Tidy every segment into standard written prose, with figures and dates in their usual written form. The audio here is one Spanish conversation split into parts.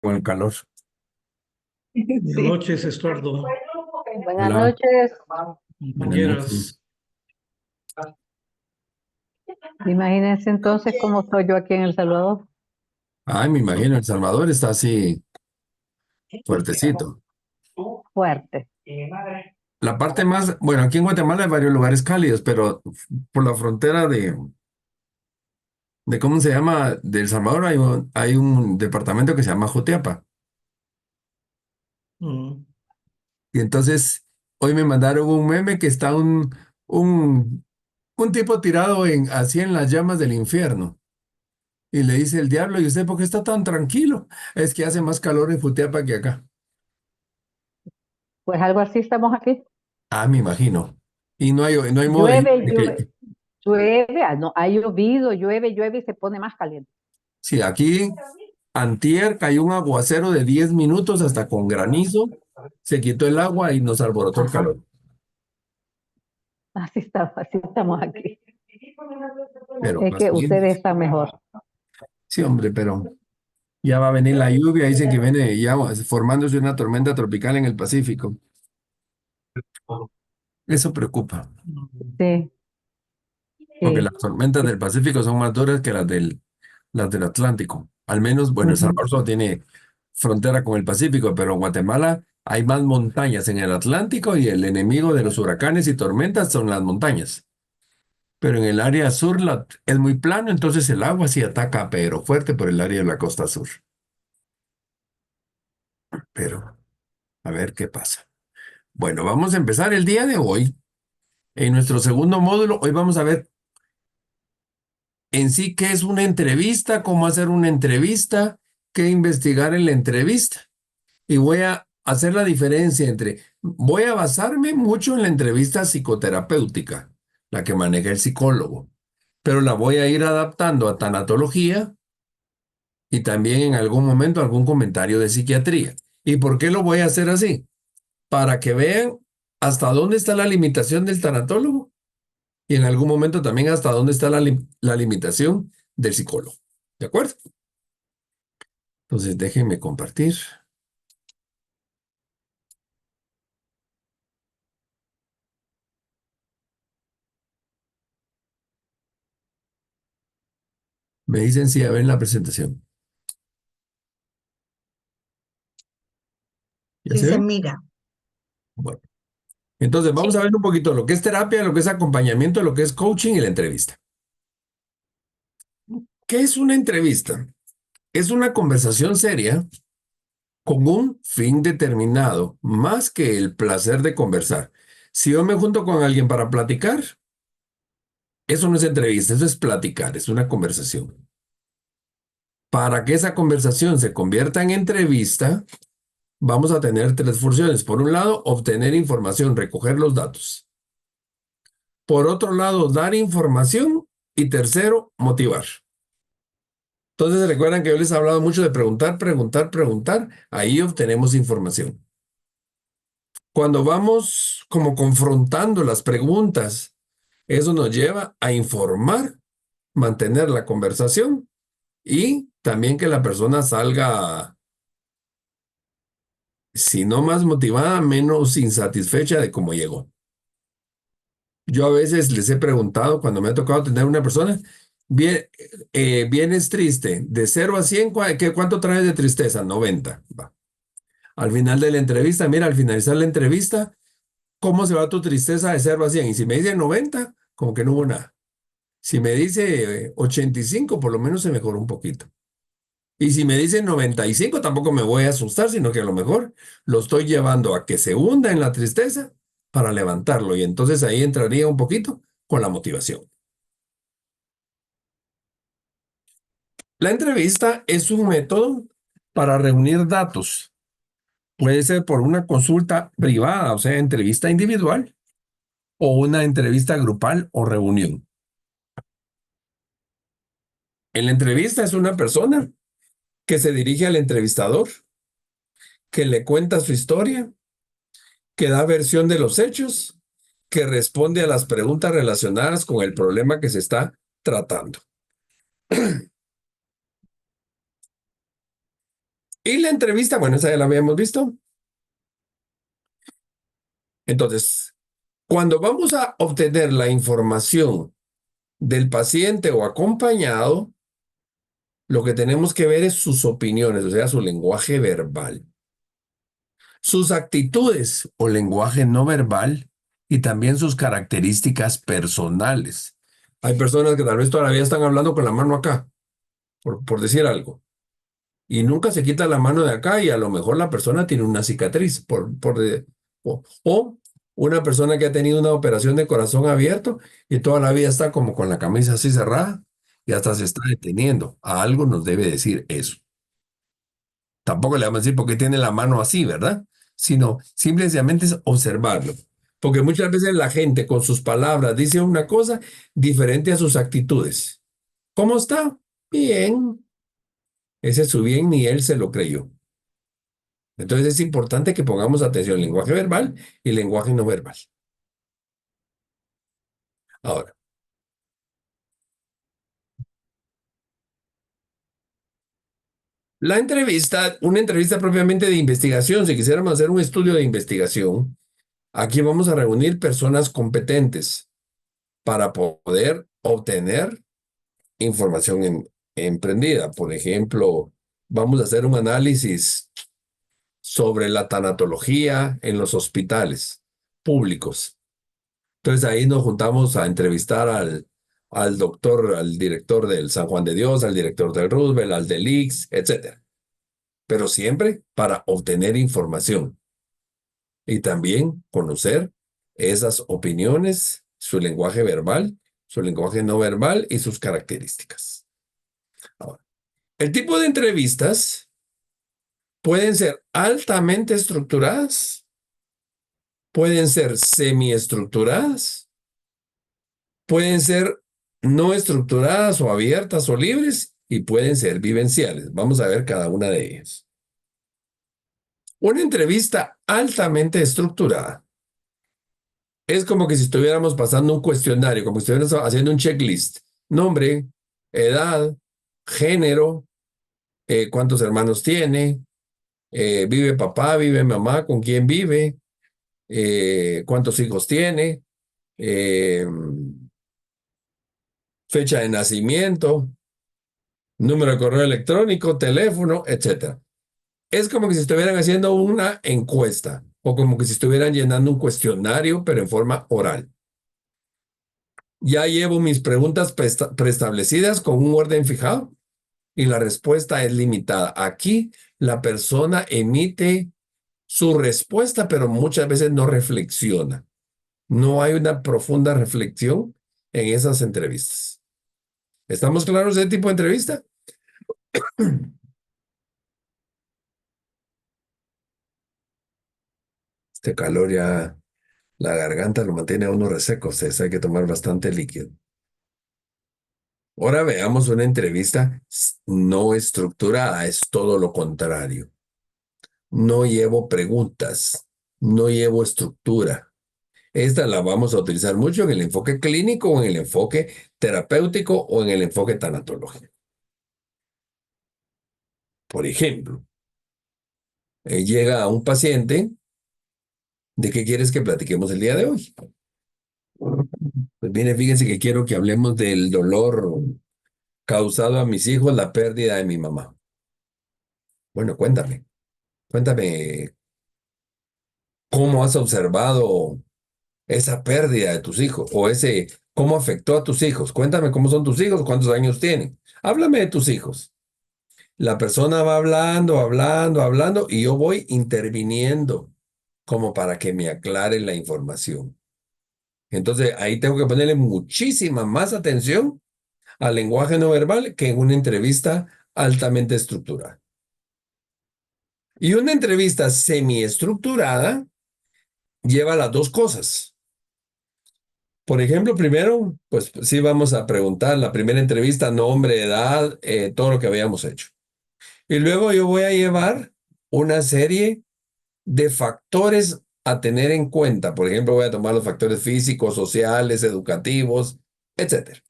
Con el calor. Buenas Sí. noches, Estuardo, Buenas Hola, noches. buenas noches. compañeras. Imagínense entonces cómo estoy yo aquí en El Salvador. Ay, me imagino, El Salvador está así fuertecito. Fuerte. La parte más, bueno, aquí en Guatemala hay varios lugares cálidos, pero por la frontera de ¿cómo se llama? De El Salvador hay un departamento que se llama Jutiapa. Mm, Y entonces hoy me mandaron un meme que está un, un tipo tirado así en las llamas del infierno. Y le dice el diablo, ¿y usted por qué está tan tranquilo? Es que hace más calor en Jutiapa que acá. Pues algo así estamos aquí. Ah, me imagino. Y no hay modo de Llueve, que. llueve, llueve, no, ha llovido, llueve, llueve y se pone más caliente. Sí, aquí antier cayó un aguacero de 10 minutos hasta con granizo, se quitó el agua y nos alborotó el Ajá, calor. así estamos aquí. Pero Es más que bien, ustedes están mejor. sí, hombre, pero ya va a venir la lluvia, dicen que viene ya formándose una tormenta tropical en el Pacífico. Eso preocupa, mm, Sí, porque las sí. tormentas del Pacífico son más duras que las del Atlántico. Al menos, bueno, El Ujú. Salvador solo tiene frontera con el Pacífico, pero en Guatemala hay más montañas en el Atlántico y el enemigo de los huracanes y tormentas son las montañas. Pero en el área sur es muy plano, entonces el agua sí ataca, pero fuerte por el área de la costa sur. Pero a ver qué pasa. Bueno, vamos a empezar el día de hoy. En nuestro segundo módulo, hoy vamos a ver en sí qué es una entrevista, cómo hacer una entrevista, qué investigar en la entrevista. Y voy a hacer la diferencia voy a basarme mucho en la entrevista psicoterapéutica, la que maneja el psicólogo, pero la voy a ir adaptando a tanatología y también en algún momento algún comentario de psiquiatría. ¿Y por qué lo voy a hacer así? Para que vean hasta dónde está la limitación del tanatólogo y en algún momento también hasta dónde está la limitación del psicólogo. ¿De acuerdo? Entonces déjenme compartir. Me dicen si ya ven la presentación. ¿Ya Sí se se ve? mira. Bueno, entonces vamos a Sí. ver un poquito lo que es terapia, lo que es acompañamiento, lo que es coaching y la entrevista. ¿Qué es una entrevista? Es una conversación seria con un fin determinado, más que el placer de conversar. Si yo me junto con alguien para platicar, eso no es entrevista, eso es platicar, es una conversación. Para que esa conversación se convierta en entrevista, vamos a tener tres funciones. Por un lado, obtener información, recoger los datos. Por otro lado, dar información. Y tercero, motivar. Entonces, recuerdan que yo les he hablado mucho de preguntar, preguntar, preguntar. Ahí obtenemos información. Cuando vamos como confrontando las preguntas, eso nos lleva a informar, mantener la conversación y también que la persona salga, si no más motivada, menos insatisfecha de cómo llegó. Yo a veces les he preguntado cuando me ha tocado tener una persona, bien, vienes triste, de 0 a 100, ¿cuánto traes de tristeza? 90. Va. Al final de la entrevista, mira, al finalizar la entrevista, ¿cómo se va tu tristeza de 0 a 100? Y si me dice 90, como que no hubo nada. Si me dice 85, por lo menos se mejoró un poquito. Y si me dice 95, tampoco me voy a asustar, sino que a lo mejor lo estoy llevando a que se hunda en la tristeza para levantarlo. Y entonces ahí entraría un poquito con la motivación. La entrevista es un método para reunir datos. Puede ser por una consulta privada, o sea, entrevista individual, o una entrevista grupal o reunión. En la entrevista es una persona que se dirige al entrevistador, que le cuenta su historia, que da versión de los hechos, que responde a las preguntas relacionadas con el problema que se está tratando. Y la entrevista, bueno, esa ya la habíamos visto. Entonces, cuando vamos a obtener la información del paciente o acompañado, lo que tenemos que ver es sus opiniones, o sea, su lenguaje verbal, sus actitudes o lenguaje no verbal y también sus características personales. Hay personas que tal vez todavía están hablando con la mano acá, por decir algo, y nunca se quita la mano de acá y a lo mejor la persona tiene una cicatriz o una persona que ha tenido una operación de corazón abierto y toda la vida está como con la camisa así cerrada y hasta se está deteniendo. A algo nos debe decir eso. Tampoco le vamos a decir por qué tiene la mano así, ¿verdad? Sino simplemente es observarlo. Porque muchas veces la gente con sus palabras dice una cosa diferente a sus actitudes. ¿Cómo está? Bien. Ese su bien ni él se lo creyó. Entonces es importante que pongamos atención al lenguaje verbal y lenguaje no verbal. Ahora, la entrevista, una entrevista propiamente de investigación, si quisiéramos hacer un estudio de investigación, aquí vamos a reunir personas competentes para poder obtener información emprendida. Por ejemplo, vamos a hacer un análisis sobre la tanatología en los hospitales públicos. Entonces ahí nos juntamos a entrevistar al doctor, al director del San Juan de Dios, al director del Roosevelt, al del ICS, etcétera. Pero siempre para obtener información y también conocer esas opiniones, su lenguaje verbal, su lenguaje no verbal y sus características. Ahora, el tipo de entrevistas pueden ser altamente estructuradas, pueden ser semiestructuradas, pueden ser no estructuradas o abiertas o libres y pueden ser vivenciales. Vamos a ver cada una de ellas. Una entrevista altamente estructurada es como que si estuviéramos pasando un cuestionario, como si estuviéramos haciendo un checklist. Nombre, edad, género, cuántos hermanos tiene, vive papá, vive mamá, con quién vive, cuántos hijos tiene, eh, fecha de nacimiento, número de correo electrónico, teléfono, etcétera. Es como que si estuvieran haciendo una encuesta o como que si estuvieran llenando un cuestionario, pero en forma oral. Ya llevo mis preguntas preestablecidas con un orden fijado y la respuesta es limitada. Aquí la persona emite su respuesta, pero muchas veces no reflexiona. No hay una profunda reflexión en esas entrevistas. ¿Estamos claros de ese tipo de entrevista? Este calor ya, la garganta lo mantiene a uno reseco, hay que tomar bastante líquido. Ahora veamos una entrevista no estructurada, es todo lo contrario. No llevo preguntas, no llevo estructura. Esta la vamos a utilizar mucho en el enfoque clínico o en el enfoque terapéutico o en el enfoque tanatológico. Por ejemplo, llega a un paciente, ¿de qué quieres que platiquemos el día de hoy? Pues viene, fíjense que quiero que hablemos del dolor causado a mis hijos, la pérdida de mi mamá. Bueno, cuéntame cómo has observado esa pérdida de tus hijos o cómo afectó a tus hijos. Cuéntame cómo son tus hijos, cuántos años tienen. Háblame de tus hijos. La persona va hablando, hablando, hablando y yo voy interviniendo como para que me aclare la información. Entonces ahí tengo que ponerle muchísima más atención al lenguaje no verbal que en una entrevista altamente estructurada. Y una entrevista semiestructurada lleva las dos cosas. Por ejemplo, primero, pues sí vamos a preguntar la primera entrevista, nombre, edad, todo lo que habíamos hecho. Y luego yo voy a llevar una serie de factores a tener en cuenta. Por ejemplo, voy a tomar los factores físicos, sociales, educativos, etcétera.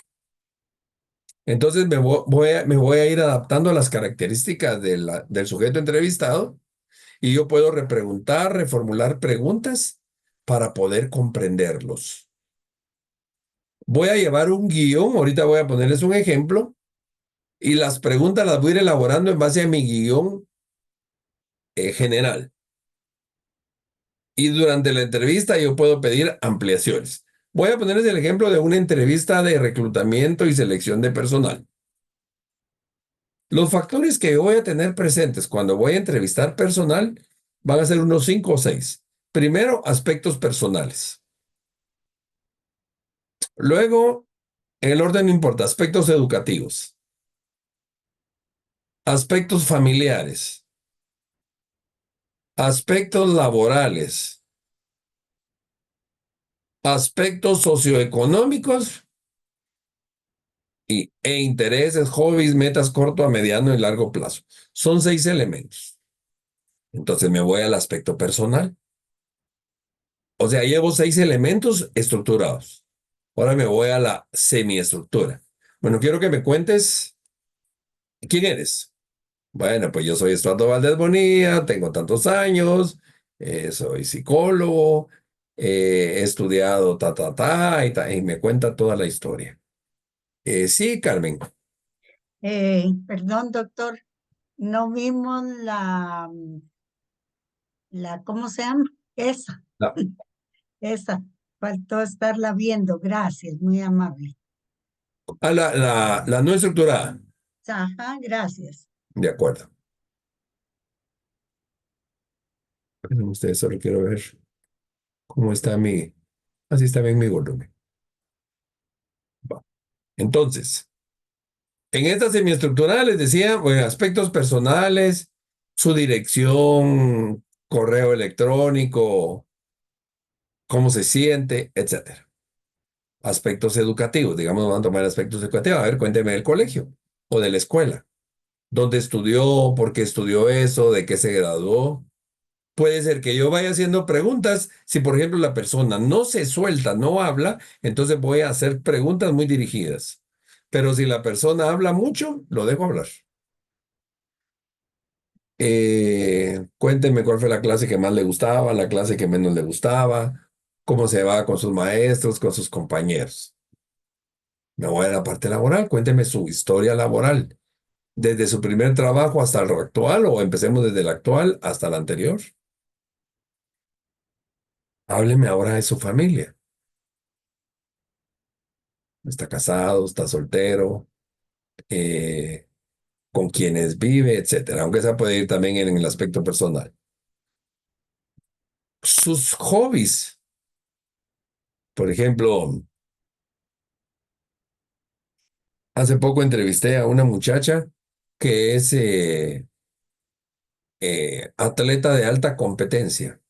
Entonces me voy a ir adaptando a las características del sujeto entrevistado y yo puedo repreguntar, reformular preguntas para poder comprenderlos. Voy a llevar un guión, ahorita voy a ponerles un ejemplo, y las preguntas las voy a ir elaborando en base a mi guión general. Y durante la entrevista yo puedo pedir ampliaciones. Voy a ponerles el ejemplo de una entrevista de reclutamiento y selección de personal. Los factores que yo voy a tener presentes cuando voy a entrevistar personal van a ser unos 5 o 6. Primero, aspectos personales. Luego, en el orden no importa, aspectos educativos, aspectos familiares, aspectos laborales, aspectos socioeconómicos e intereses, hobbies, metas corto, a mediano y largo plazo. Son 6 elementos. Entonces me voy al aspecto personal. O sea, llevo 6 elementos estructurados. Ahora me voy a la semiestructura. Bueno, quiero que me cuentes quién eres. Bueno, pues yo soy Estuardo Valdés Bonilla, tengo tantos años, soy psicólogo, he estudiado y me cuenta toda la historia. Sí, Carmen. Perdón, doctor, no vimos ¿cómo se llama? Esa, La, esa, faltó estarla viendo, gracias, muy amable. la no estructurada. Ajá, gracias. De acuerdo. Ustedes solo quiero ver cómo está así está bien mi volumen. Va. Entonces, en esta semiestructura les decía, bueno, aspectos personales, su dirección, correo electrónico, cómo se siente, etcétera. Aspectos educativos, digamos, van a tomar aspectos educativos. A ver, cuénteme del colegio o de la escuela. ¿Dónde estudió? ¿Por qué estudió eso? ¿De qué se graduó? Puede ser que yo vaya haciendo preguntas. Si, por ejemplo, la persona no se suelta, no habla, entonces voy a hacer preguntas muy dirigidas. Pero si la persona habla mucho, lo dejo hablar. Cuénteme cuál fue la clase que más le gustaba, la clase que menos le gustaba, cómo se va con sus maestros, con sus compañeros. Me voy a la parte laboral. Cuénteme su historia laboral, desde su primer trabajo hasta el actual, o empecemos desde el actual hasta el anterior. Hábleme ahora de su familia. ¿Está casado? ¿Está soltero? Eh, ¿Con quiénes vive? Etcétera. Aunque esa puede ir también en el aspecto personal. Sus hobbies. Por ejemplo, hace poco entrevisté a una muchacha que es atleta de alta competencia.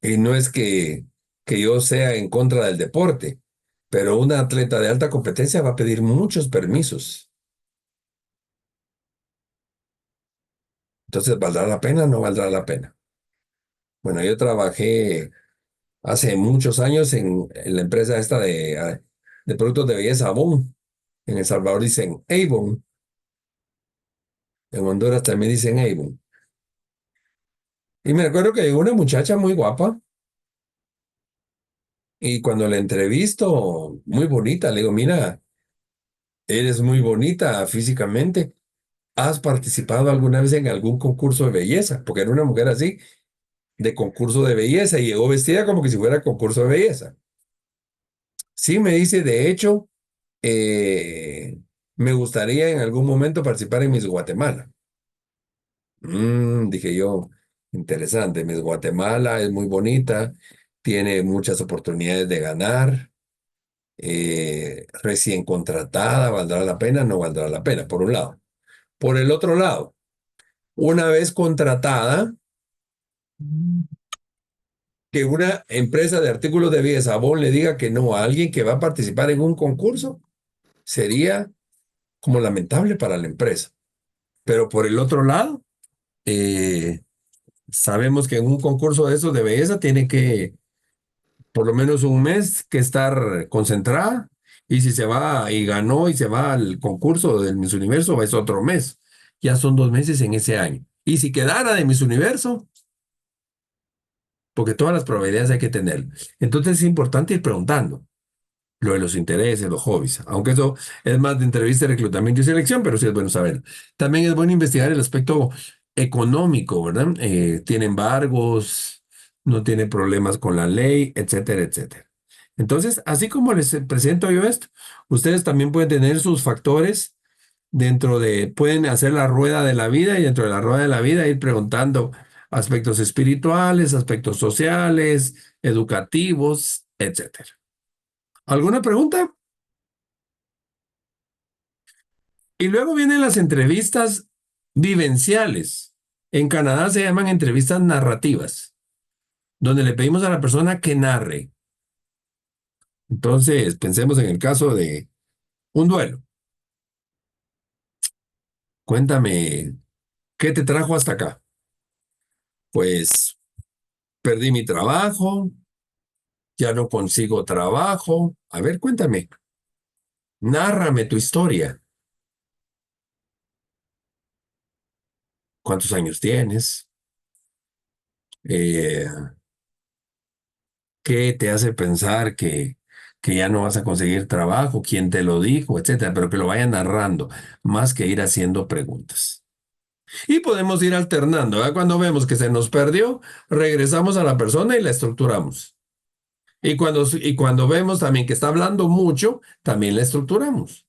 Y no es que yo sea en contra del deporte, pero una atleta de alta competencia va a pedir muchos permisos. Entonces, ¿valdrá la pena o no valdrá la pena? Bueno, yo trabajé hace muchos años en la empresa esta de productos de belleza Avon. En El Salvador dicen Avon. En Honduras también dicen Avon. Y me acuerdo que llegó una muchacha muy guapa y cuando la entrevisto, muy bonita, le digo, mira, eres muy bonita físicamente. ¿Has participado alguna vez en algún concurso de belleza? Porque era una mujer así, de concurso de belleza, y llegó vestida como que si fuera concurso de belleza. Sí, me dice, de hecho, me gustaría en algún momento participar en Miss Guatemala. Dije yo, interesante, Miss Guatemala es muy bonita, tiene muchas oportunidades de ganar, recién contratada, ¿valdrá la pena? No valdrá la pena, por un lado. Por el otro lado, una vez contratada, que una empresa de artículos de belleza Avon le diga que no a alguien que va a participar en un concurso, sería como lamentable para la empresa. Pero por el otro lado, eh, sabemos que en un concurso de esos de belleza tiene que, por lo menos un mes, que estar concentrada Y si se va y ganó y se va al concurso del Miss Universo, es otro mes. Ya son 2 meses en ese año. Y si quedara de Miss Universo, porque todas las probabilidades hay que tener. Entonces es importante ir preguntando lo de los intereses, los hobbies, aunque eso es más de entrevista, reclutamiento y selección, pero sí es bueno saberlo. También es bueno investigar el aspecto económico, ¿verdad? Tiene embargos, no tiene problemas con la ley, etcétera, etcétera. Entonces, así como les presento yo esto, ustedes también pueden tener sus factores pueden hacer la rueda de la vida y dentro de la rueda de la vida ir preguntando aspectos espirituales, aspectos sociales, educativos, etcétera. ¿Alguna pregunta? Y luego vienen las entrevistas vivenciales. En Canadá se llaman entrevistas narrativas, donde le pedimos a la persona que narre. Entonces, pensemos en el caso de un duelo. Cuéntame, ¿qué te trajo hasta acá? Pues perdí mi trabajo, ya no consigo trabajo. A ver, cuéntame, nárrame tu historia. ¿Cuántos años tienes? Eh, ¿Qué te hace pensar que ya no vas a conseguir trabajo? ¿Quién te lo dijo? Etcétera, pero que lo vayan narrando, más que ir haciendo preguntas. Y podemos ir alternando, ¿verdad? Cuando vemos que se nos perdió, regresamos a la persona y la estructuramos. Y cuando vemos también que está hablando mucho, también la estructuramos.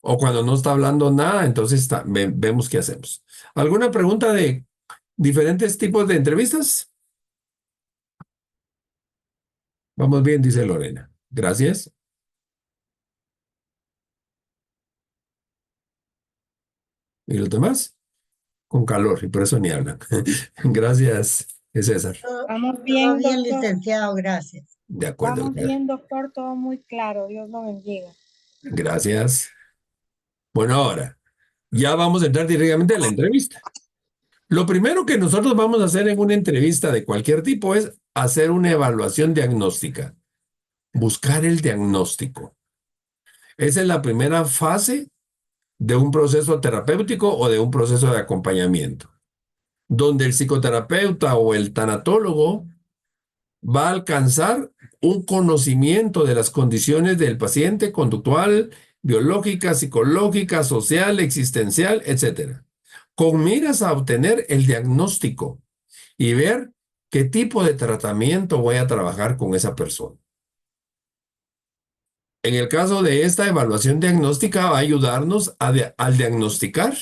O cuando no está hablando nada, entonces vemos qué hacemos. ¿Alguna pregunta de diferentes tipos de entrevistas? Vamos bien, dice Lorena. Gracias. ¿Y los demás? Con calor, y por eso ni hablan. Gracias, César. Vamos bien, bien, doctor. licenciado, gracias. De acuerdo. Vamos bien, doctor, todo muy claro. Dios lo bendiga. Gracias. Bueno, ahora, ya vamos a entrar directamente a la entrevista. Lo primero que nosotros vamos a hacer en una entrevista de cualquier tipo es hacer una evaluación diagnóstica, buscar el diagnóstico. Esa es la primera fase de un proceso terapéutico o de un proceso de acompañamiento, donde el psicoterapeuta o el tanatólogo va a alcanzar un conocimiento de las condiciones del paciente conductual, biológica, psicológica, social, existencial, etcétera, con miras a obtener el diagnóstico y ver qué tipo de tratamiento voy a trabajar con esa persona. En el caso de esta evaluación diagnóstica va a ayudarnos al diagnosticar,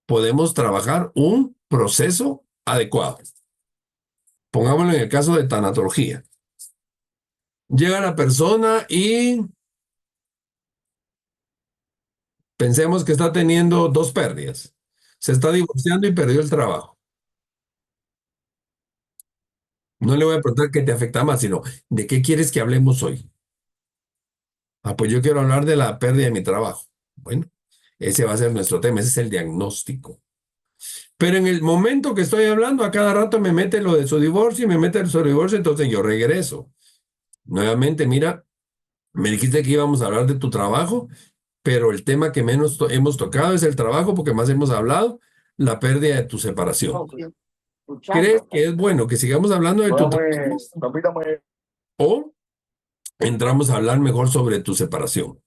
podemos trabajar un proceso adecuado. Pongámoslo en el caso de tanatología. Llega la persona y pensemos que está teniendo 2 pérdidas. Se está divorciando y perdió el trabajo. No le voy a preguntar qué te afecta más, sino de qué quieres que hablemos hoy. Ah, pues yo quiero hablar de la pérdida de mi trabajo. Bueno, ese va a ser nuestro tema, ese es el diagnóstico. Pero en el momento que estoy hablando, a cada rato me mete lo de su divorcio y me mete su divorcio, entonces yo regreso. Nuevamente, mira, me dijiste que íbamos a hablar de tu trabajo, pero el tema que menos hemos tocado es el trabajo porque más hemos hablado, la pérdida de tu separación. ¿Crees que es bueno que sigamos hablando de tu trabajo o entramos a hablar mejor sobre tu separación?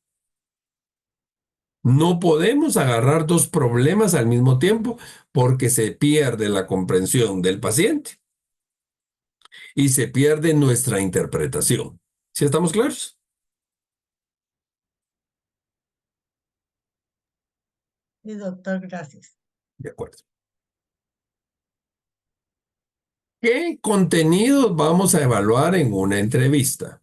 No podemos agarrar 2 problemas al mismo tiempo porque se pierde la comprensión del paciente y se pierde nuestra interpretación. ¿Sí estamos claros? Sí, doctor, gracias. De acuerdo. ¿Qué contenidos vamos a evaluar en una entrevista?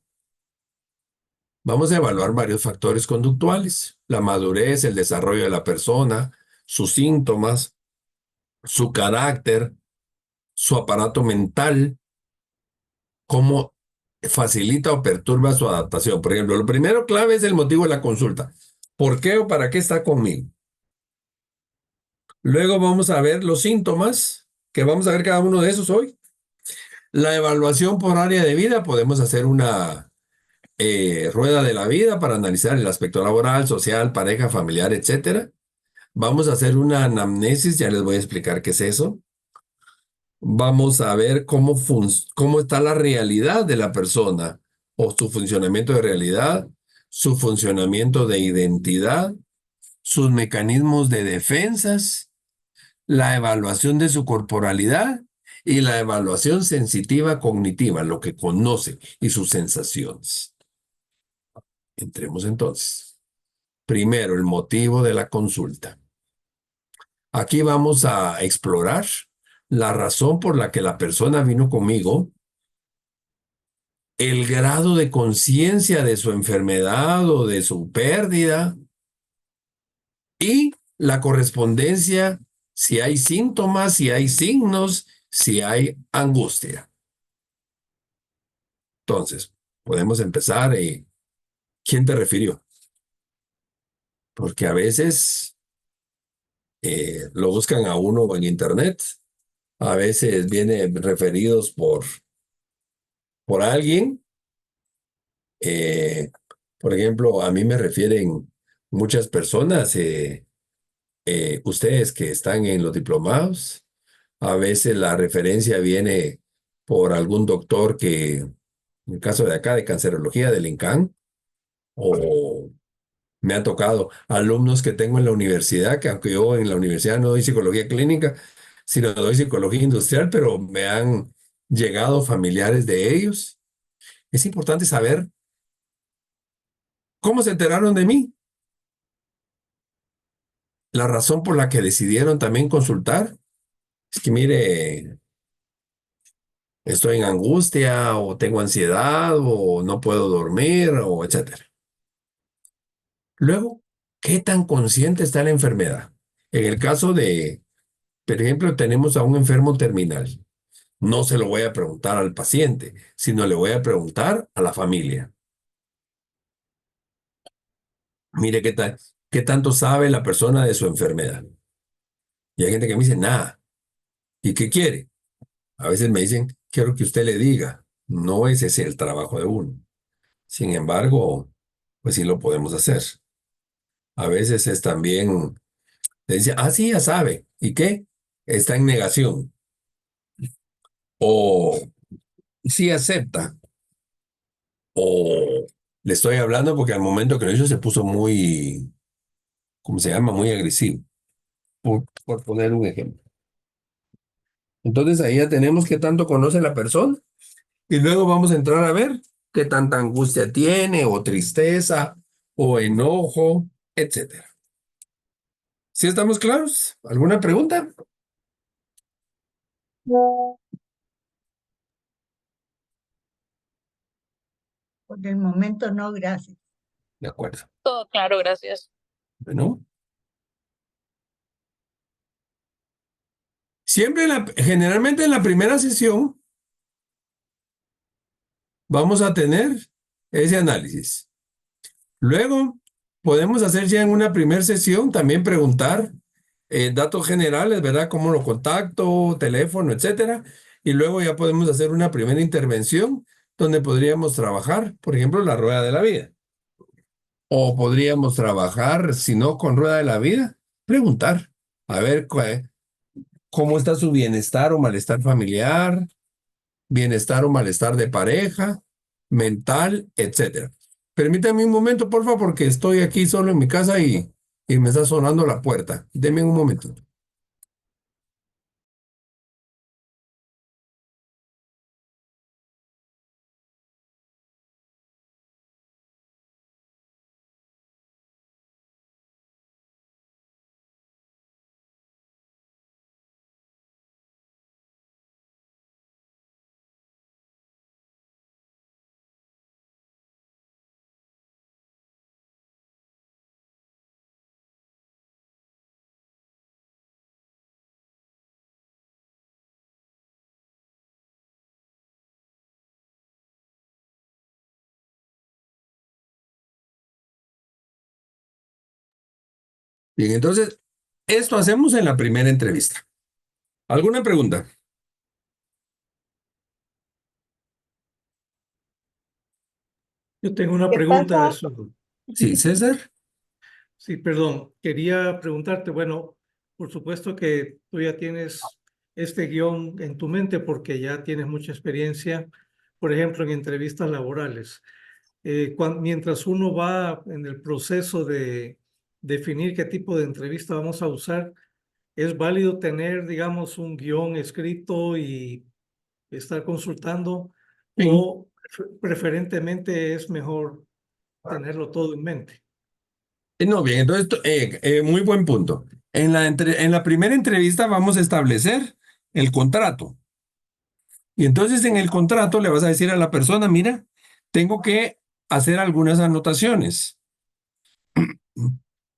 Vamos a evaluar varios factores conductuales: la madurez, el desarrollo de la persona, sus síntomas, su carácter, su aparato mental, cómo facilita o perturba su adaptación. Por ejemplo, lo primero clave es el motivo de la consulta. ¿Por qué o para qué está conmigo? Luego vamos a ver los síntomas, que vamos a ver cada uno de esos hoy. La evaluación por área de vida, podemos hacer una rueda de la vida para analizar el aspecto laboral, social, pareja, familiar, etcétera. Vamos a hacer una anamnesis, ya les voy a explicar qué es eso. Vamos a ver cómo está la realidad de la persona o su funcionamiento de realidad, su funcionamiento de identidad, sus mecanismos de defensas, la evaluación de su corporalidad y la evaluación sensitiva cognitiva, lo que conoce y sus sensaciones. Entremos entonces. Primero, el motivo de la consulta. Aquí vamos a explorar la razón por la que la persona vino conmigo, el grado de conciencia de su enfermedad o de su pérdida y la correspondencia, si hay síntomas, si hay signos, si hay angustia. Entonces, podemos empezar. ¿Quién te refirió? Porque a veces lo buscan a uno en internet, a veces vienen referidos por alguien. Eh, por ejemplo, a mí me refieren muchas personas, ustedes que están en los diplomados, a veces la referencia viene por algún doctor que, en el caso de acá, de cancerología del INCAN, o me ha tocado alumnos que tengo en la universidad, que aunque yo en la universidad no doy psicología clínica, sino doy psicología industrial, pero me han llegado familiares de ellos. Es importante saber cómo se enteraron de mí, la razón por la que decidieron también consultar. Es que mire, estoy en angustia o tengo ansiedad o no puedo dormir o etcétera. Luego, ¿qué tan consciente está la enfermedad? En el caso de, por ejemplo, tenemos a un enfermo terminal. No se lo voy a preguntar al paciente, sino le voy a preguntar a la familia. Mire qué tanto sabe la persona de su enfermedad. Y hay gente que me dice, nada. ¿Y qué quiere? A veces me dicen, quiero que usted le diga. No ese es el trabajo de uno. Sin embargo, pues sí lo podemos hacer. A veces es también, le dice, ah, sí, ya sabe. ¿Y qué? Está en negación. O sí acepta. O le estoy hablando porque al momento que lo hizo se puso muy, ¿cómo se llama? Muy agresivo. Por poner un ejemplo. Entonces ahí ya tenemos qué tanto conoce la persona y luego vamos a entrar a ver qué tanta angustia tiene o tristeza o enojo, etcétera. ¿Sí estamos claros? ¿Alguna pregunta? Por el momento no, gracias. De acuerdo. Todo claro, gracias. Bueno. Generalmente en la primera sesión vamos a tener ese análisis. Luego podemos hacer ya en una primera sesión también preguntar datos generales, ¿verdad? Cómo lo contacto, teléfono, etcétera. Y luego ya podemos hacer una primera intervención donde podríamos trabajar, por ejemplo, la rueda de la vida. O podríamos trabajar, si no con rueda de la vida, preguntar, a ver cómo está su bienestar o malestar familiar, bienestar o malestar de pareja, mental, etcétera. Permítame un momento, por favor, porque estoy aquí solo en mi casa y me está sonando la puerta. Deme un momento. Bien, entonces, esto hacemos en la primera entrevista. ¿Alguna pregunta? Yo tengo una ¿Qué pregunta a pasa? eso. Sí, César. Sí, perdón. Quería preguntarte, bueno, por supuesto que tú ya tienes este guión en tu mente porque ya tienes mucha experiencia, por ejemplo, en entrevistas laborales. Mientras uno va en el proceso de definir qué tipo de entrevista vamos a usar, ¿es válido tener, digamos, un guión escrito y estar consultando Sí. o preferentemente es mejor tenerlo todo en mente? No, bien, entonces, muy buen punto. En la primera entrevista vamos a establecer el contrato. Y entonces en el contrato le vas a decir a la persona, mira, tengo que hacer algunas anotaciones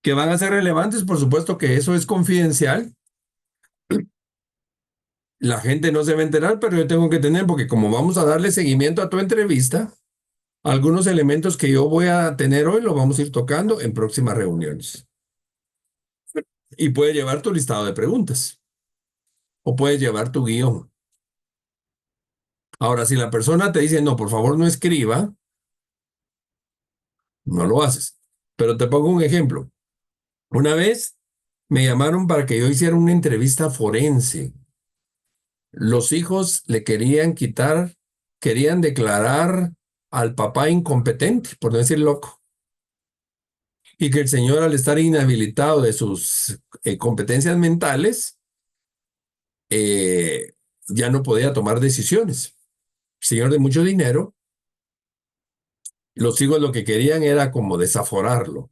que van a ser relevantes. Por supuesto que eso es confidencial. La gente no se va a enterar, pero yo tengo que tener, porque como vamos a darle seguimiento a tu entrevista, algunos elementos que yo voy a tener hoy los vamos a ir tocando en próximas reuniones. Y puedes llevar tu listado de preguntas o puedes llevar tu guión. Ahora, si la persona te dice, no, por favor no escriba, no lo haces. Pero te pongo un ejemplo. Una vez me llamaron para que yo hiciera una entrevista forense. Los hijos le querían quitar, querían declarar al papá incompetente, por no decir loco, y que el señor al estar inhabilitado de sus competencias mentales, eh, ya no podía tomar decisiones. Señor de mucho dinero, los hijos lo que querían era como desaforarlo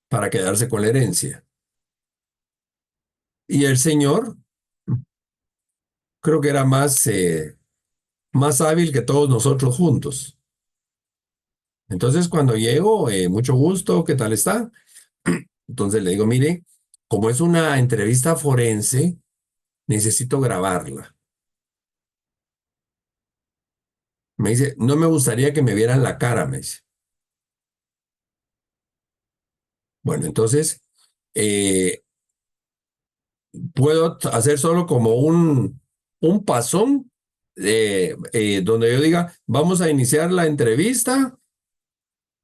para quedarse con la herencia. Y el señor creo que era más hábil que todos nosotros juntos. Entonces, cuando llego, mucho gusto, ¿qué tal está? Entonces le digo, mire, como es una entrevista forense, necesito grabarla. Me dice, no me gustaría que me vieran la cara, me dice. Bueno, entonces, eh, puedo hacer solo como un pasón donde yo diga, vamos a iniciar la entrevista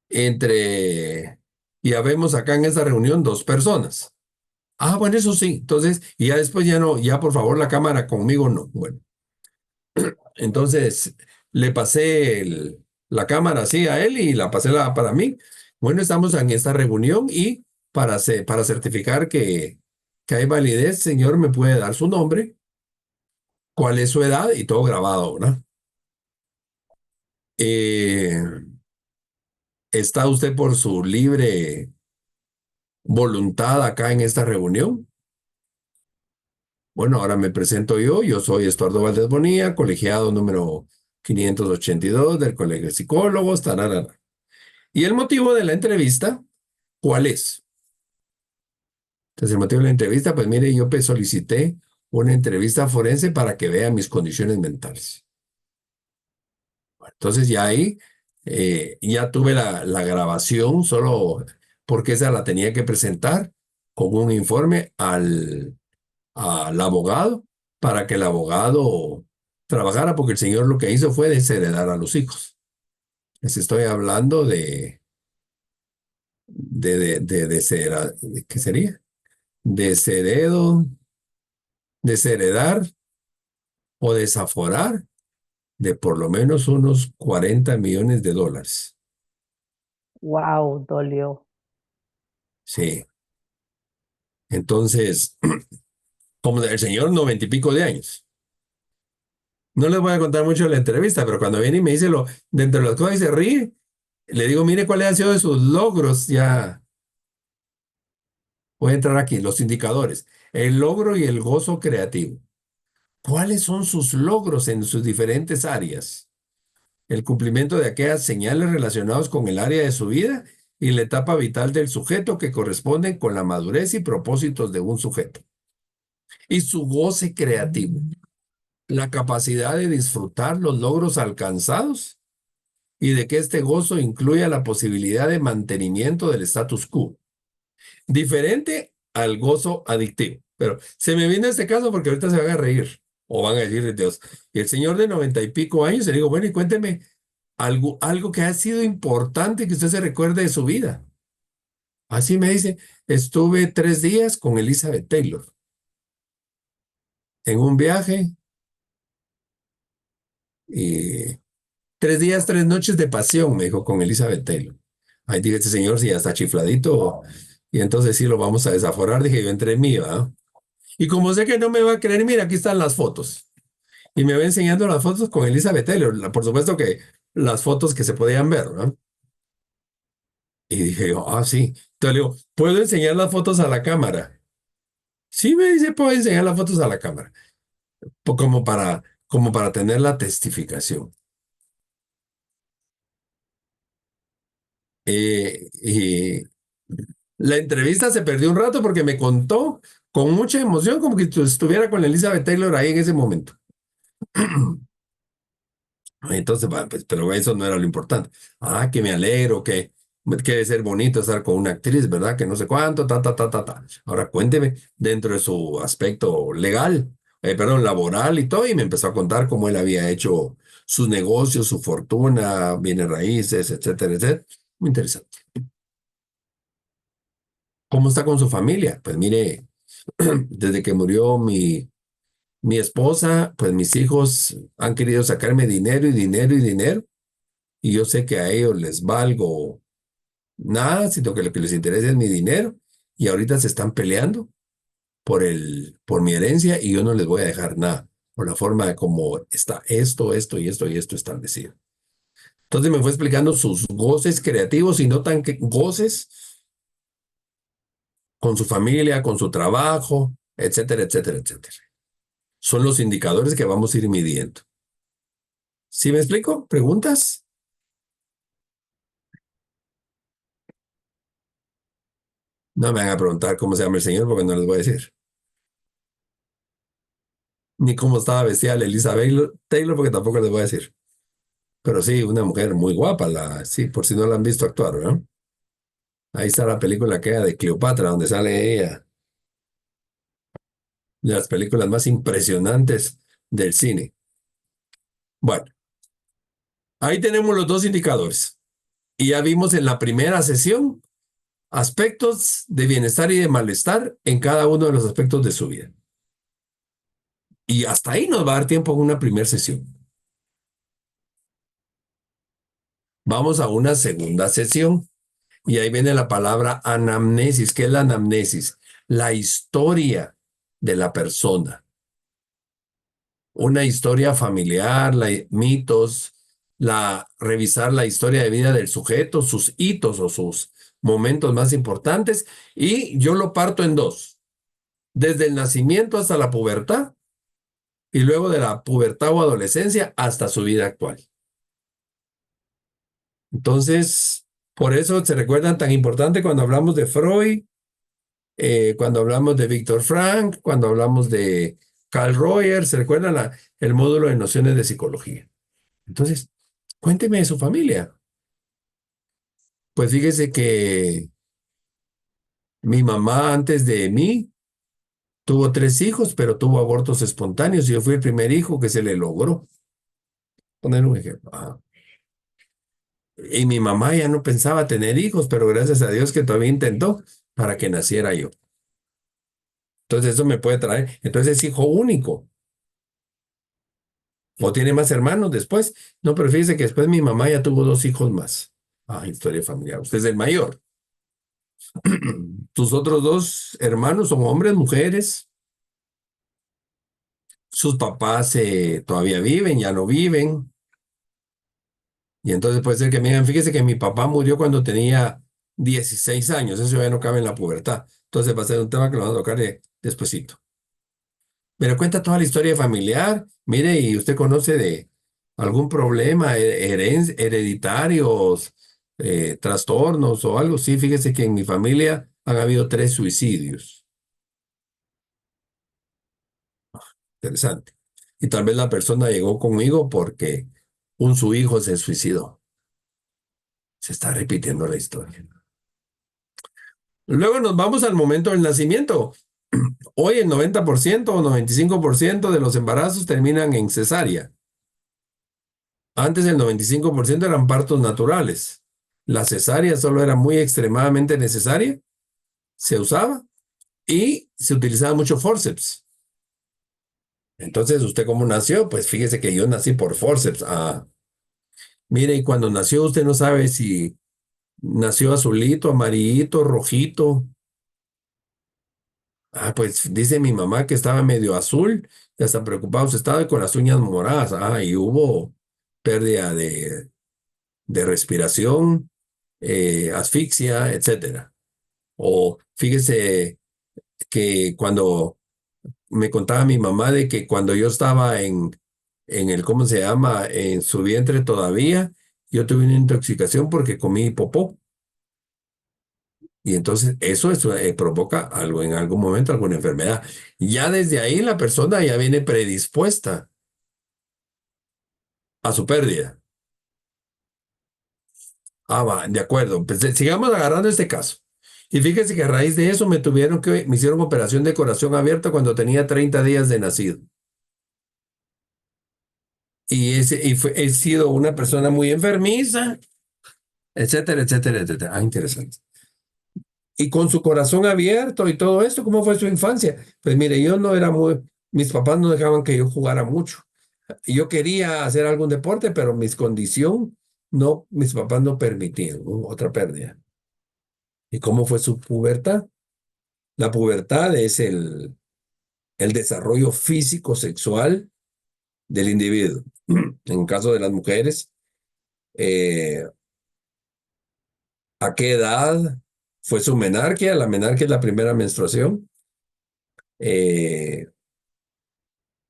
entre, y habemos acá en esta reunión dos personas. Ah, bueno, eso sí. Entonces, y ya después ya no, ya por favor la cámara conmigo no. Bueno, entonces le pasé la cámara así a él y la pasé para mí. Bueno, estamos en esta reunión y para certificar que hay validez, señor, me puede dar su nombre, cuál es su edad y todo grabado, ¿verdad? Eh, ¿Está usted por su libre voluntad acá en esta reunión? Bueno, ahora me presento yo soy Estuardo Valdés Bonilla, colegiado número 582 del Colegio de Psicólogos, tararara. ¿Y el motivo de la entrevista, cuál es? Entonces, el motivo de la entrevista, pues mire, yo solicité una entrevista forense para que vea mis condiciones mentales. Entonces, ya ahí, ya tuve la grabación, solo porque esa la tenía que presentar con un informe al abogado para que el abogado trabajara, porque el señor lo que hizo fue desheredar a los hijos. Les estoy hablando ¿qué sería? Desheredo, desheredar o desaforar de por lo menos unos 40 millones de dólares. Wow, dolió. Sí. Entonces, como el señor 90 y pico de años. No les voy a contar mucho de la entrevista, pero cuando viene y me dice de entre las cosas y se ríe, le digo, mire cuáles han sido de sus logros. Ya voy a entrar aquí, los indicadores. El logro y el gozo creativo. ¿Cuáles son sus logros en sus diferentes áreas? El cumplimiento de aquellas señales relacionadas con el área de su vida y la etapa vital del sujeto que corresponden con la madurez y propósitos de un sujeto. Y su goce creativo. La capacidad de disfrutar los logros alcanzados y de que este gozo incluya la posibilidad de mantenimiento del status quo, diferente al gozo adictivo. Pero se me viene este caso porque ahorita se van a reír o van a decir, Dios, y el señor de 90 y pico años, le digo, bueno, y cuénteme, algo que ha sido importante que usted se recuerde de su vida. Así me dice, estuve 3 días con Elizabeth Taylor en un viaje y 3 días, 3 noches de pasión, me dijo, con Elizabeth Taylor. Ahí dije, este señor sí ya está chifladito y entonces sí lo vamos a desaforar. Dije yo entre mí, ¿va? Y como sé que no me va a creer, mira, aquí están las fotos. Y me va enseñando las fotos con Elizabeth Taylor. Por supuesto que las fotos que se podían ver, ¿no? Y dije yo, ah, sí. Entonces le digo, ¿puedo enseñar las fotos a la cámara? Sí, me dice, puedo enseñar las fotos a la cámara. Como para tener la testificación. Y la entrevista se perdió un rato porque me contó con mucha emoción como que estuviera con Elizabeth Taylor ahí en ese momento. Entonces, pues, pero eso no era lo importante. Ah, que me alegro, que debe ser bonito estar con una actriz, ¿verdad? Que no sé cuánto, ta, ta, ta, ta, ta. Ahora cuénteme, dentro de su aspecto legal, perdón, laboral y todo, y me empezó a contar cómo él había hecho sus negocios, su fortuna, bienes raíces, etcétera, etcétera. Muy interesante. ¿Cómo está con su familia? Pues mire, desde que murió mi esposa, pues mis hijos han querido sacarme dinero y dinero y dinero. Y yo sé que a ellos les valgo nada, sino que lo que les interesa es mi dinero. Y ahorita se están peleando por mi herencia y yo no les voy a dejar nada, por la forma de cómo está esto, esto y esto y esto establecido. Entonces me fue explicando sus goces creativos y no tan goces con su familia, con su trabajo, etcétera, etcétera, etcétera. Son los indicadores que vamos a ir midiendo. ¿Sí me explico? ¿Preguntas? No me van a preguntar cómo se llama el señor porque no les voy a decir. Ni cómo estaba vestida la Elizabeth Taylor porque tampoco les voy a decir. Pero sí, una mujer muy guapa, sí, por si no la han visto actuar, ¿no? Ahí está la película que era de Cleopatra, donde sale ella, de las películas más impresionantes del cine. Bueno, ahí tenemos los dos indicadores. Y ya vimos en la primera sesión aspectos de bienestar y de malestar en cada uno de los aspectos de su vida. Y hasta ahí nos va a dar tiempo en una primera sesión. Vamos a una segunda sesión. Y ahí viene la palabra anamnesis. ¿Qué es la anamnesis? La historia de la persona. Una historia familiar, mitos, revisar la historia de vida del sujeto, sus hitos o sus momentos más importantes. Y yo lo parto en dos. Desde el nacimiento hasta la pubertad y luego de la pubertad o adolescencia hasta su vida actual. Entonces, por eso se recuerdan tan importante cuando hablamos de Freud, cuando hablamos de Víctor Frank, cuando hablamos de Carl Rogers, se recuerdan el módulo de nociones de psicología. Entonces, cuénteme de su familia. Pues fíjese que mi mamá antes de mí tuvo 3 hijos, pero tuvo abortos espontáneos y yo fui el primer hijo que se le logró. Poner un ejemplo. Y mi mamá ya no pensaba tener hijos, pero gracias a Dios que todavía intentó para que naciera yo. Entonces eso me puede traer. Entonces es hijo único. ¿O tiene más hermanos después? No, pero fíjese que después mi mamá ya tuvo 2 hijos más. Ah, historia familiar. Usted es el mayor. Tus otros 2 hermanos son hombres, mujeres. Sus papás todavía viven, ya no viven. Y entonces puede ser que me digan, fíjese que mi papá murió cuando tenía 16 años. Eso ya no cabe en la pubertad. Entonces va a ser un tema que lo vamos a tocar despuesito. Pero cuenta toda la historia familiar. Mire, y usted conoce de algún problema, hereditarios, trastornos o algo. Sí, fíjese que en mi familia han habido 3 suicidios. Interesante. Y tal vez la persona llegó conmigo porque su hijo se suicidó. Se está repitiendo la historia. Luego nos vamos al momento del nacimiento. Hoy el 90% o 95% de los embarazos terminan en cesárea. Antes el 95% eran partos naturales. La cesárea solo era muy extremadamente necesaria, se usaba y se utilizaba mucho forceps. Entonces, ¿usted cómo nació? Pues fíjese que yo nací por forceps. Ah, mire, y cuando nació usted no sabe si nació azulito, amarillito, rojito. Ah, pues dice mi mamá que estaba medio azul, y hasta preocupado se estaba con las uñas moradas. Ah, y hubo pérdida de respiración, asfixia, etcétera. O fíjese que cuando me contaba mi mamá de que cuando yo estaba en el, ¿cómo se llama? En su vientre todavía, yo tuve una intoxicación porque comí popó. Y entonces eso provoca algo en algún momento, alguna enfermedad. Ya desde ahí la persona ya viene predispuesta a su pérdida. Ah, va, de acuerdo. Pues, sigamos agarrando este caso. Y fíjese que a raíz de eso me hicieron operación de corazón abierto cuando tenía 30 días de nacido. He sido una persona muy enfermiza, etcétera, etcétera, etcétera. Ah, interesante. Y con su corazón abierto y todo esto, ¿cómo fue su infancia? Pues mire, yo no era muy, mis papás no dejaban que yo jugara mucho. Y yo quería hacer algún deporte, pero mis condición, no, mis papás no permitían, ¿no? Otra pérdida. ¿Y cómo fue su pubertad? La pubertad es el desarrollo físico sexual del individuo. En caso de las mujeres, eh, ¿a qué edad fue su menarquia? La menarquia es la primera menstruación. Eh,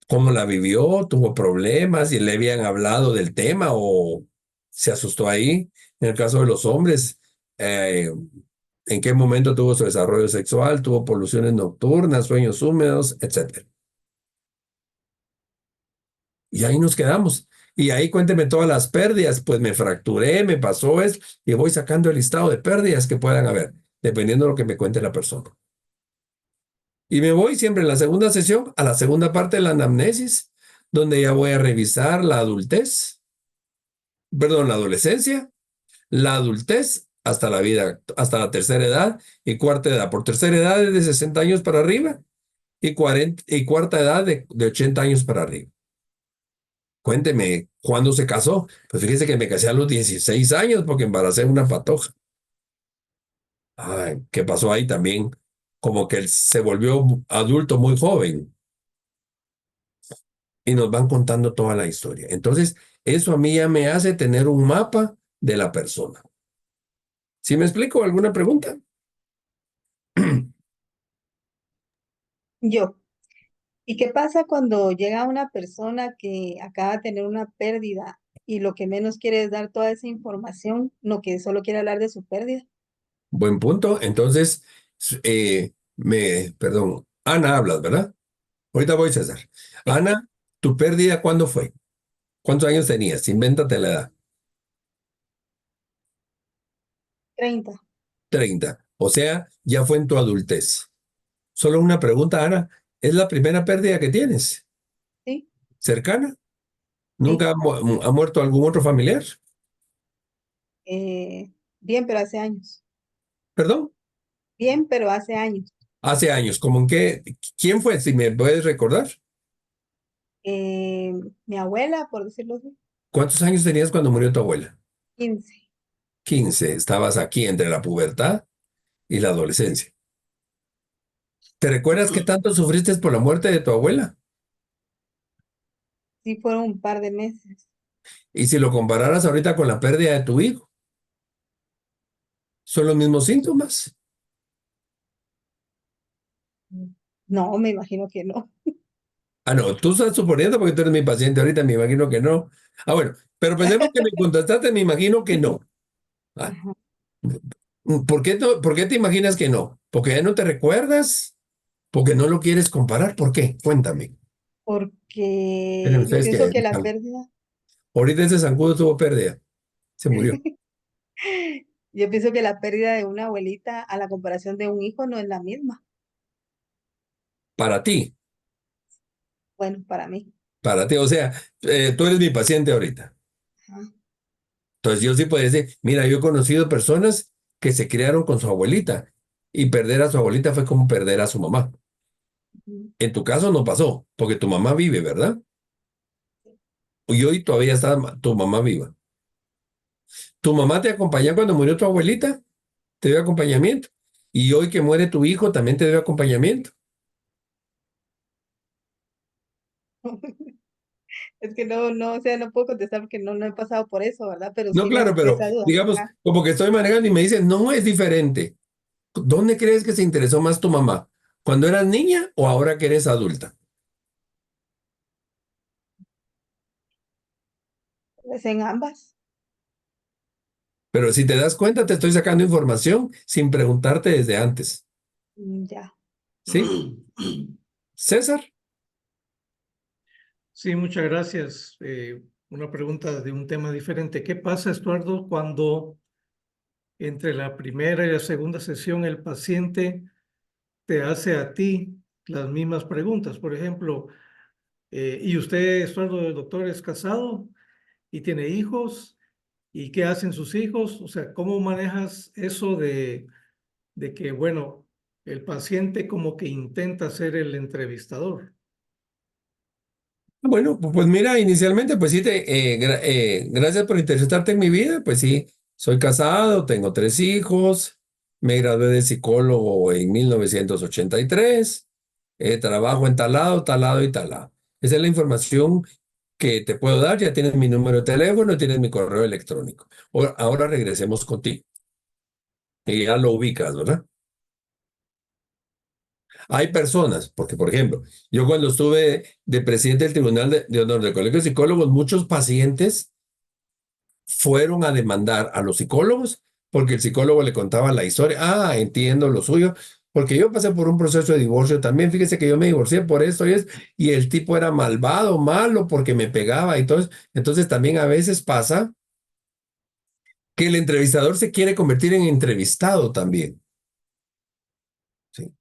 ¿Cómo la vivió? ¿Tuvo problemas? ¿Y le habían hablado del tema o se asustó ahí? En el caso de los hombres, eh, ¿en qué momento tuvo su desarrollo sexual? ¿Tuvo poluciones nocturnas, sueños húmedos, etcétera? Y ahí nos quedamos. Y ahí cuénteme todas las pérdidas. Pues me fracturé, me pasó eso, y voy sacando el listado de pérdidas que puedan haber, dependiendo de lo que me cuente la persona. Y me voy siempre en la segunda sesión a la segunda parte de la anamnesis, donde ya voy a revisar la adultez, perdón, la adolescencia, la adultez hasta la vida, hasta la tercera edad y cuarta edad. Por tercera edad es de 60 años para arriba y, 40, y cuarta edad de 80 años para arriba. Cuénteme, ¿cuándo se casó? Pues fíjese que me casé a los 16 años porque embaracé una patoja. Ay, ¿qué pasó ahí también? Como que él se volvió adulto muy joven y nos van contando toda la historia. Entonces, eso a mí ya me hace tener un mapa de la persona. ¿Sí me explico? ¿Alguna pregunta? Yo. ¿Y qué pasa cuando llega una persona que acaba de tener una pérdida y lo que menos quiere es dar toda esa información, no que solo quiere hablar de su pérdida? Buen punto. Entonces, perdón, Ana hablas, ¿verdad? Ahorita voy, César. Sí, Ana, ¿tu pérdida cuándo fue? ¿Cuántos años tenías? Invéntate la edad. 30. 30. O sea, ya fue en tu adultez. Solo una pregunta, Ana. ¿Es la primera pérdida que tienes? Sí, ¿Cercana? sí. ¿Nunca ha muerto algún otro familiar? Bien, pero hace años. ¿Perdón? Bien, pero hace años. Hace años. ¿Cómo en qué? ¿Quién fue? Si me puedes recordar. Eh, Mi abuela, por decirlo así, ¿Cuántos años tenías cuando murió tu abuela? 15. 15. Estabas aquí entre la pubertad y la adolescencia. ¿Te recuerdas qué tanto sufriste por la muerte de tu abuela? Sí, fueron un par de meses. Y si lo compararas ahorita con la pérdida de tu hijo, ¿son los mismos síntomas? No, me imagino que no. Ah, no, tú estás suponiendo porque tú eres mi paciente ahorita, me imagino que no. Ah, bueno, pero pensemos que me contestaste, me imagino que no. Ah, Ajá. ¿por qué te imaginas que no? ¿Porque ya no te recuerdas? ¿Porque no lo quieres comparar? ¿Por qué? Cuéntame. Miren Porque yo ustedes pienso que que la pérdida, ahorita ese zancudo tuvo pérdida, se murió. yo pienso que la pérdida de una abuelita a la comparación de un hijo no es la misma. Para ti, Bueno, para mí. para ti. O sea, tú eres mi paciente ahorita. Ajá. Entonces yo sí puedo decir, mira, yo he conocido personas que se criaron con su abuelita y perder a su abuelita fue como perder a su mamá. Ujú. En tu caso no pasó, porque tu mamá vive, ¿verdad? Y hoy todavía está tu mamá viva. ¿Tu mamá te acompañó cuando murió tu abuelita? ¿Te dio acompañamiento? Y hoy que muere tu hijo, ¿también te dio acompañamiento? Es que no, o sea, no puedo contestar porque no he pasado por eso, ¿verdad? Pero No, sí me claro, surgió pero esa duda. digamos, Ajá. como que estoy manejando y me dicen, no es diferente. ¿Dónde crees que se interesó más tu mamá? ¿Cuando eras niña o ahora que eres adulta? Pues en ambas. Pero si te das cuenta, te estoy sacando información sin preguntarte desde antes. Ya. ¿Sí? César, Sí, muchas gracias. Una pregunta de un tema diferente. ¿Qué pasa, Estuardo, cuando entre la primera y la segunda sesión el paciente te hace a ti las mismas preguntas? Por ejemplo, ¿y usted, Estuardo, el doctor, es casado y tiene hijos? ¿Y qué hacen sus hijos? O sea, ¿cómo manejas eso de que, bueno, el paciente como que intenta ser el entrevistador? bueno, pues mira, inicialmente, pues sí, gracias por interesarte en mi vida. Pues sí, soy casado, tengo 3 hijos, me gradué de psicólogo en 1983, trabajo en tal lado, tal lado y tal lado. Esa es la información que te puedo dar. Ya tienes mi número de teléfono, tienes mi correo electrónico. Ahora regresemos contigo. Y ya lo ubicas, ¿verdad? Hay personas, porque por ejemplo, yo cuando estuve de presidente del Tribunal de Honor del Colegio de Psicólogos, muchos pacientes fueron a demandar a los psicólogos porque el psicólogo le contaba la historia. Ah, entiendo lo suyo, porque yo pasé por un proceso de divorcio también. Fíjese que yo me divorcié por esto y el tipo era malvado, malo, porque me pegaba y todo eso. Entonces también a veces pasa que el entrevistador se quiere convertir en entrevistado también. ¿Sí?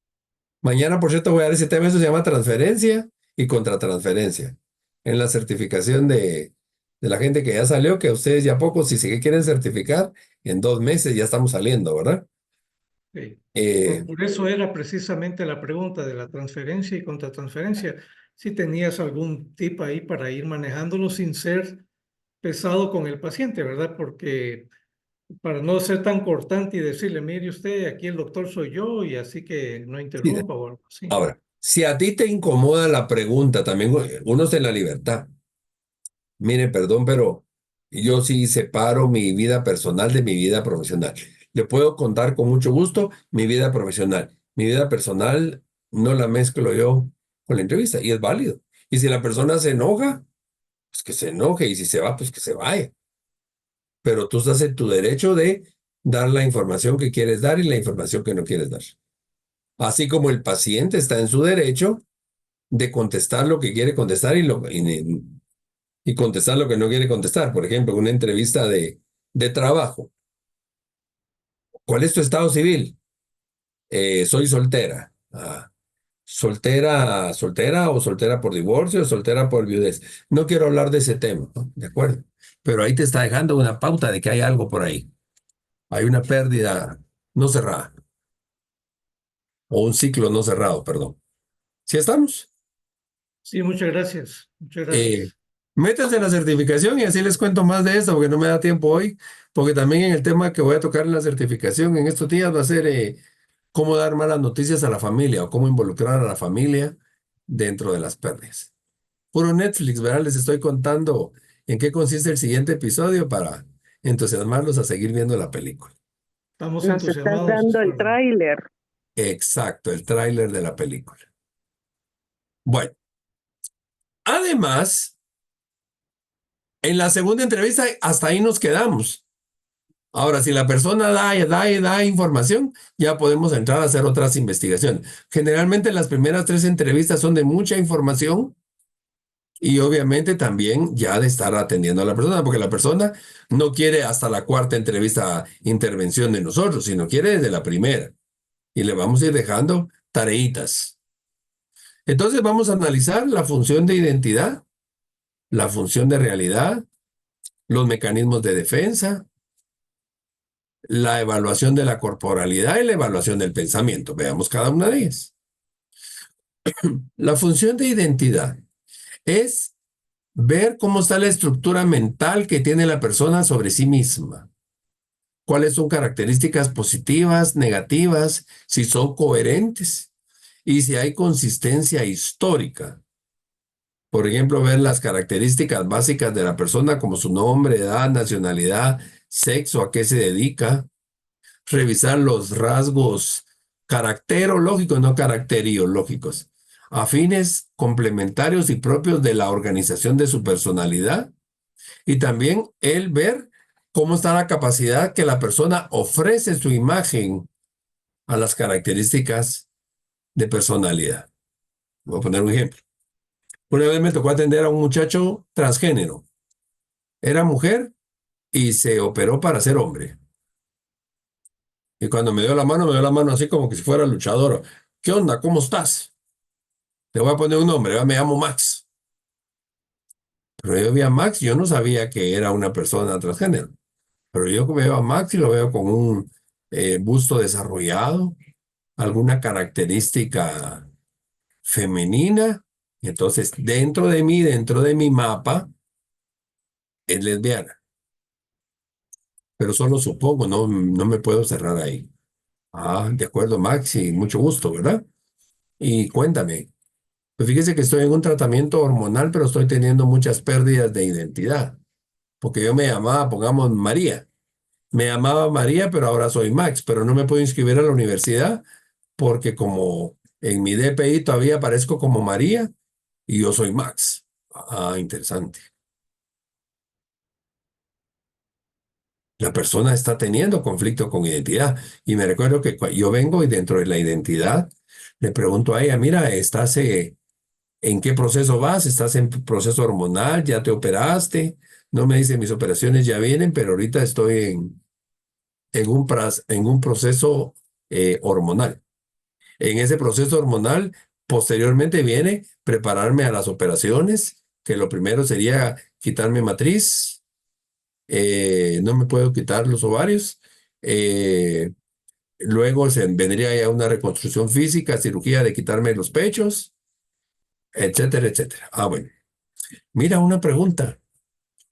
Mañana, por cierto, voy a dar ese tema. Eso se llama transferencia y contratransferencia. En la certificación de la gente que ya salió, que ustedes ya pocos, si se quieren certificar, en 2 meses ya estamos saliendo, ¿verdad? Sí. Eh, Por eso era precisamente la pregunta de la transferencia y contratransferencia. Si tenías algún tip ahí para ir manejándolo sin ser pesado con el paciente, ¿verdad? Porque para no ser tan cortante y decirle, mire usted, aquí el doctor soy yo y así que no sí. interrumpa o algo así. Ahora, si a ti te incomoda la pregunta, también uno está en la libertad. Mire, perdón, pero yo sí separo mi vida personal de mi vida profesional. Le puedo contar con mucho gusto mi vida profesional. Mi vida personal no la mezclo yo con la entrevista y es válido. Y si la persona se enoja, pues que se enoje, y si se va, pues que se vaya. Pero tú estás en tu derecho de dar la información que quieres dar y la información que no quieres dar. Así como el paciente está en su derecho de contestar lo que quiere contestar y contestar lo que no quiere contestar. Por ejemplo, una entrevista de trabajo. ¿Cuál es tu estado civil? Soy soltera. Ah, soltera o soltera por divorcio o soltera por viudez. No quiero hablar de ese tema, ¿no? De acuerdo. Pero ahí te está dejando una pauta de que hay algo por ahí. Hay una pérdida no cerrada o un ciclo no cerrado, perdón. ¿Sí estamos? Sí, muchas gracias. Muchas Eh, gracias. Métanse en la certificación y así les cuento más de esto porque no me da tiempo hoy, porque también en el tema que voy a tocar en la certificación en estos días va a ser cómo dar malas noticias a la familia o cómo involucrar a la familia dentro de las pérdidas. Puro Netflix, ¿verdad? Les estoy contando en qué consiste el siguiente episodio para entusiasmarlos a seguir viendo la película. Estamos Nos estás entusiasmados, dando el Estuardo. tráiler. Exacto, el tráiler de la película. Bueno, además, en la segunda entrevista hasta ahí nos quedamos. Ahora, si la persona da información, ya podemos entrar a hacer otras investigaciones. Generalmente las primeras 3 entrevistas son de mucha información y obviamente también ya de estar atendiendo a la persona, porque la persona no quiere hasta la cuarta entrevista intervención de nosotros, sino quiere desde la primera. Y le vamos a ir dejando tareitas. Entonces vamos a analizar la función de identidad, la función de realidad, los mecanismos de defensa, la evaluación de la corporalidad y la evaluación del pensamiento. Veamos cada una de ellas. La función de identidad es ver cómo está la estructura mental que tiene la persona sobre sí misma. Cuáles son características positivas, negativas, si son coherentes y si hay consistencia histórica. Por ejemplo, ver las características básicas de la persona como su nombre, edad, nacionalidad, sexo, a qué se dedica. Revisar los rasgos caracterológicos, no caracteriológicos, afines, complementarios y propios de la organización de su personalidad. Y también el ver cómo está la capacidad que la persona ofrece su imagen a las características de personalidad. Voy a poner un ejemplo. Una vez me tocó atender a un muchacho transgénero. Era mujer y se operó para ser hombre. Y cuando me dio la mano así como que si fuera luchador. ¿Qué onda? ¿Cómo estás? Te voy a poner un nombre, ¿verdad? Me llamo Max. Pero yo vi a Max, yo no sabía que era una persona transgénero. Pero yo veo a Max y lo veo con un busto desarrollado, alguna característica femenina. Y entonces, dentro de mi mapa, es lesbiana. Pero solo supongo, no me puedo cerrar ahí. Ah, de acuerdo, Max, y mucho gusto, ¿verdad? Y cuéntame, pues fíjese que estoy en un tratamiento hormonal, pero estoy teniendo muchas pérdidas de identidad. Porque yo me llamaba, pongamos, María. Me llamaba María, pero ahora soy Max, pero no me puedo inscribir a la universidad porque como en mi DPI todavía aparezco como María y yo soy Max. Ah, interesante. La persona está teniendo conflicto con identidad. Y me recuerdo que yo vengo y dentro de la identidad le pregunto a ella, mira, ¿estás en qué proceso vas? ¿Estás en proceso hormonal? ¿Ya te operaste? No me dice, mis operaciones ya vienen, pero ahorita estoy en un proceso hormonal. En ese proceso hormonal, posteriormente viene prepararme a las operaciones, que lo primero sería quitarme matriz, no me puedo quitar los ovarios, eh, luego vendría ya una reconstrucción física, cirugía de quitarme los pechos, etcétera, etcétera. Ah, bueno. Mira, una pregunta.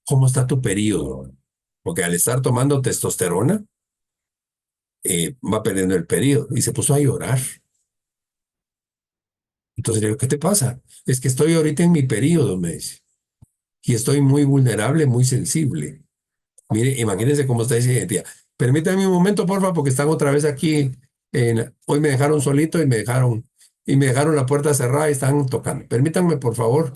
¿Cómo está tu periodo? Porque al estar tomando testosterona, va perdiendo el periodo. Y se puso a llorar. Entonces le digo, ¿qué te pasa? Es que estoy ahorita en mi periodo, me dice. Y estoy muy vulnerable, muy sensible. Mire, imagínense cómo está esa identidad. Permítanme un momento, porfa, porque están otra vez aquí. Hoy me dejaron solito y me dejaron la puerta cerrada y están tocando. Permítanme, por favor.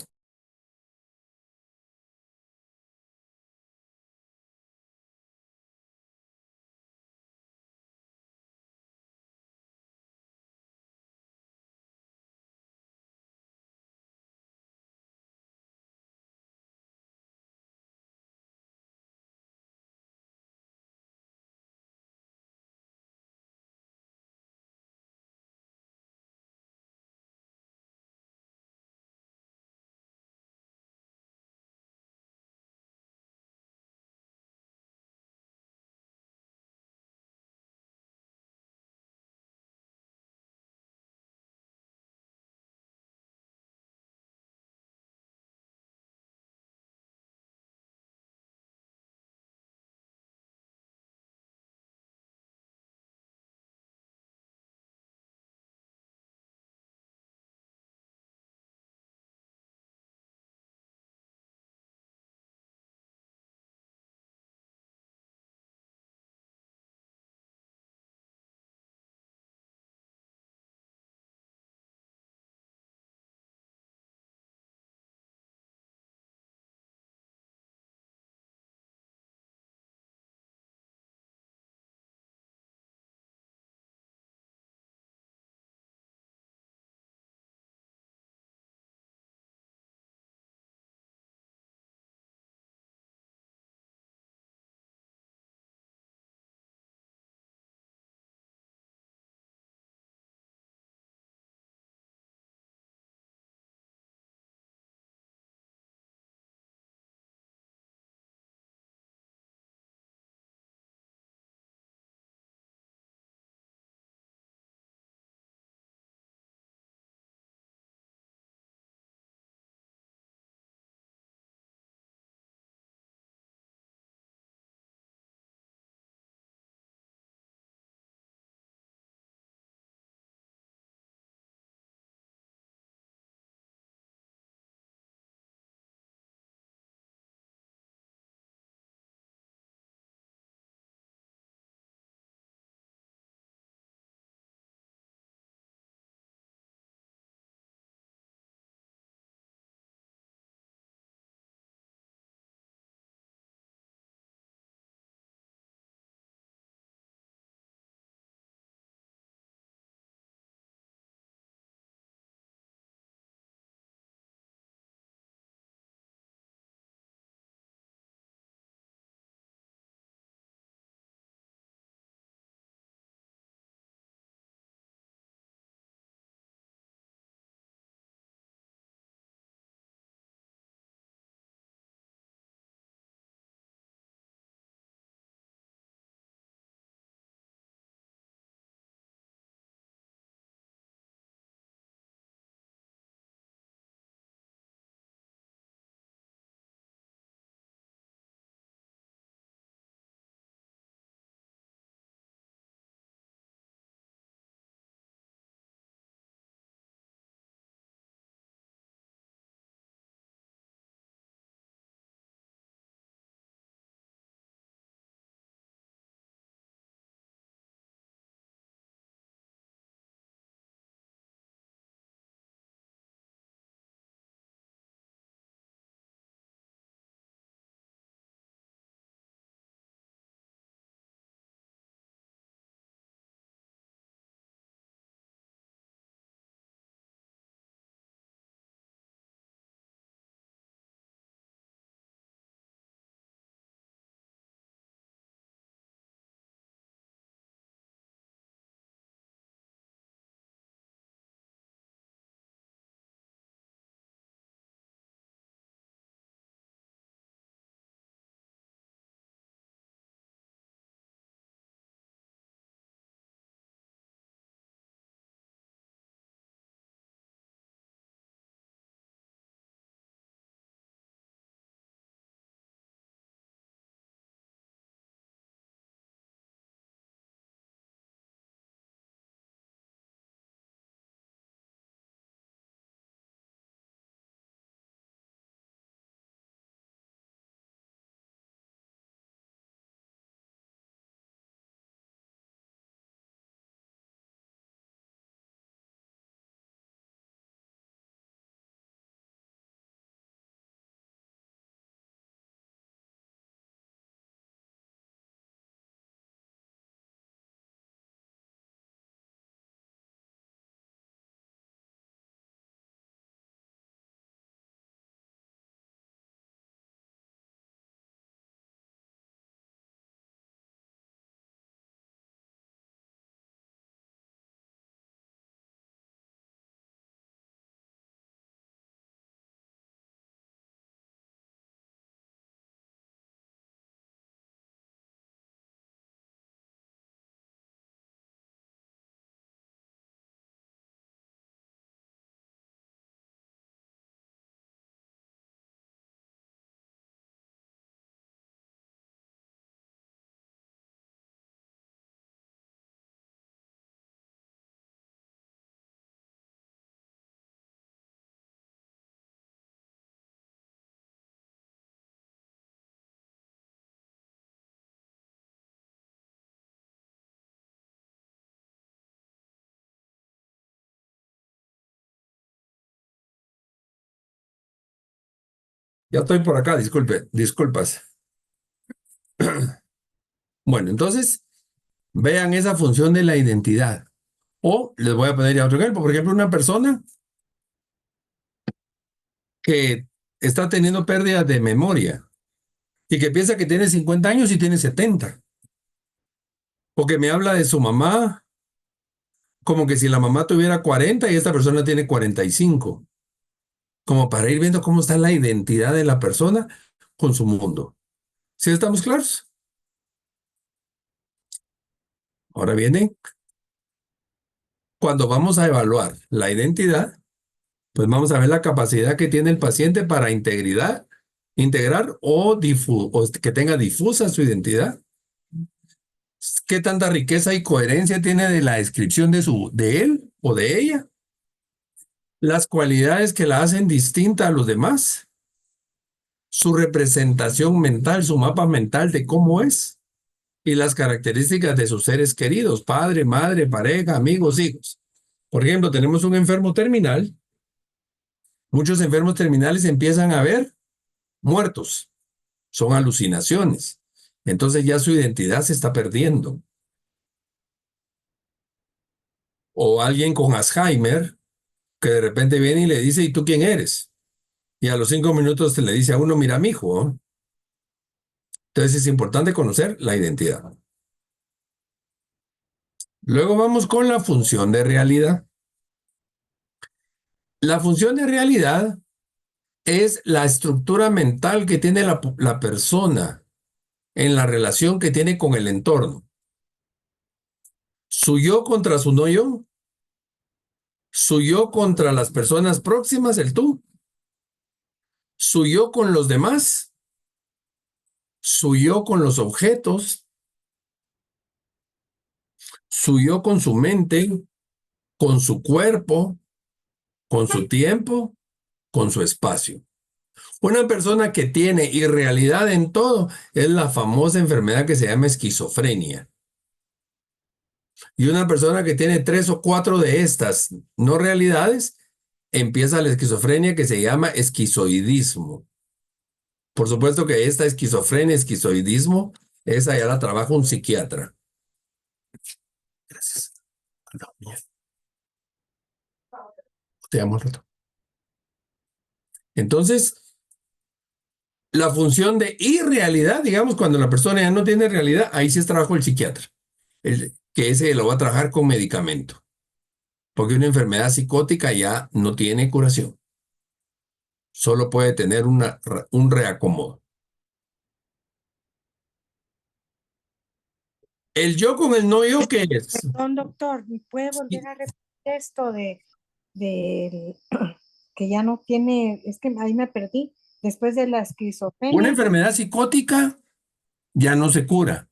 Ya estoy por acá, disculpas. Bueno, entonces, vean esa función de la identidad. O les voy a poner ya otro ejemplo. Por ejemplo, una persona que está teniendo pérdidas de memoria y que piensa que tiene 50 años y tiene 70. O que me habla de su mamá como que si la mamá tuviera 40 y esta persona tiene 45. Como para ir viendo cómo está la identidad de la persona con su mundo. ¿Sí estamos claros? Ahora viene, cuando vamos a evaluar la identidad, pues vamos a ver la capacidad que tiene el paciente para integrar o que tenga difusa su identidad. ¿Qué tanta riqueza y coherencia tiene de la descripción de él o de ella? Las cualidades que la hacen distinta a los demás. Su representación mental, su mapa mental de cómo es. Y las características de sus seres queridos, padre, madre, pareja, amigos, hijos. Por ejemplo, tenemos un enfermo terminal. Muchos enfermos terminales empiezan a ver muertos. Son alucinaciones. Entonces ya su identidad se está perdiendo. O alguien con Alzheimer que de repente viene y le dice, ¿y tú quién eres? Y a los 5 minutos te le dice a uno, mira, mijo, ¿eh? Entonces es importante conocer la identidad. Luego vamos con la función de realidad. La función de realidad es la estructura mental que tiene la persona en la relación que tiene con el entorno. Su yo contra su no yo. Su yo contra las personas próximas, el tú. Su yo con los demás. Su yo con los objetos. Su yo con su mente, con su cuerpo, con su tiempo, con su espacio. Una persona que tiene irrealidad en todo es la famosa enfermedad que se llama esquizofrenia. Y una persona que tiene 3 o 4 de estas no realidades, empieza la esquizofrenia que se llama esquizoidismo. Por supuesto que esta esquizofrenia, esquizoidismo, esa ya la trabaja un psiquiatra. Gracias. Te llamo al rato. Entonces, la función de irrealidad, digamos, cuando la persona ya no tiene realidad, ahí sí es trabajo del psiquiatra, que ese lo va a trabajar con medicamento, porque una enfermedad psicótica ya no tiene curación, solo puede tener un reacomodo. El yo con el no yo, ¿qué es? Perdón, doctor, ¿me puede volver a repetir esto de que ya no tiene, es que ahí me perdí, después de la Una esquizofrenia? enfermedad psicótica ya no se cura,